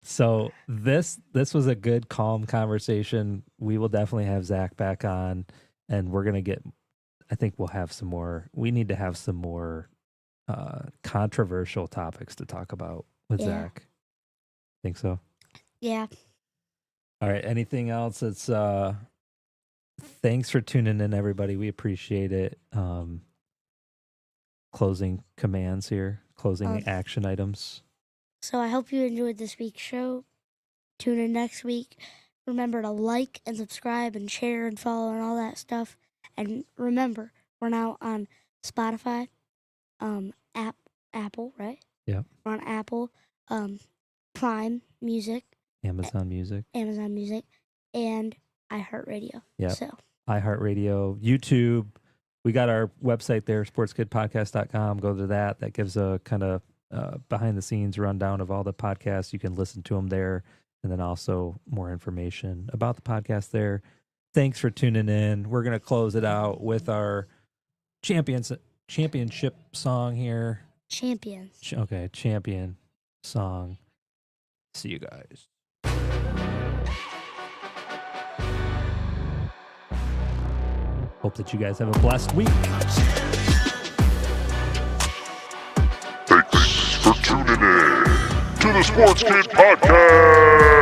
So this was a good, calm conversation. We will definitely have Zach back on, and we're gonna get. I think we'll have some more. We need to have some more controversial topics to talk about with Zach. Think so? yeah. All right. Anything else? It's thanks for tuning in, everybody. We appreciate it. Closing commands here. Closing action items. So I hope you enjoyed this week's show. Tune in next week. Remember to like and subscribe and share and follow and all that stuff. And remember, we're now on Spotify, Apple, right? Yep. We're on Apple, Prime Music, Amazon Music, and iHeartRadio. Yeah. So iHeartRadio, YouTube. We got our website there, sportskidpodcast.com. Go to that. That gives a kind of behind the scenes rundown of all the podcasts. You can listen to them there, and then also more information about the podcast there. Thanks for tuning in. We're gonna close it out with our championship song here. Champions. Okay, champion song. See you guys. Hope that you guys have a blessed week. Thanks for tuning in to the Sports Kid Podcast.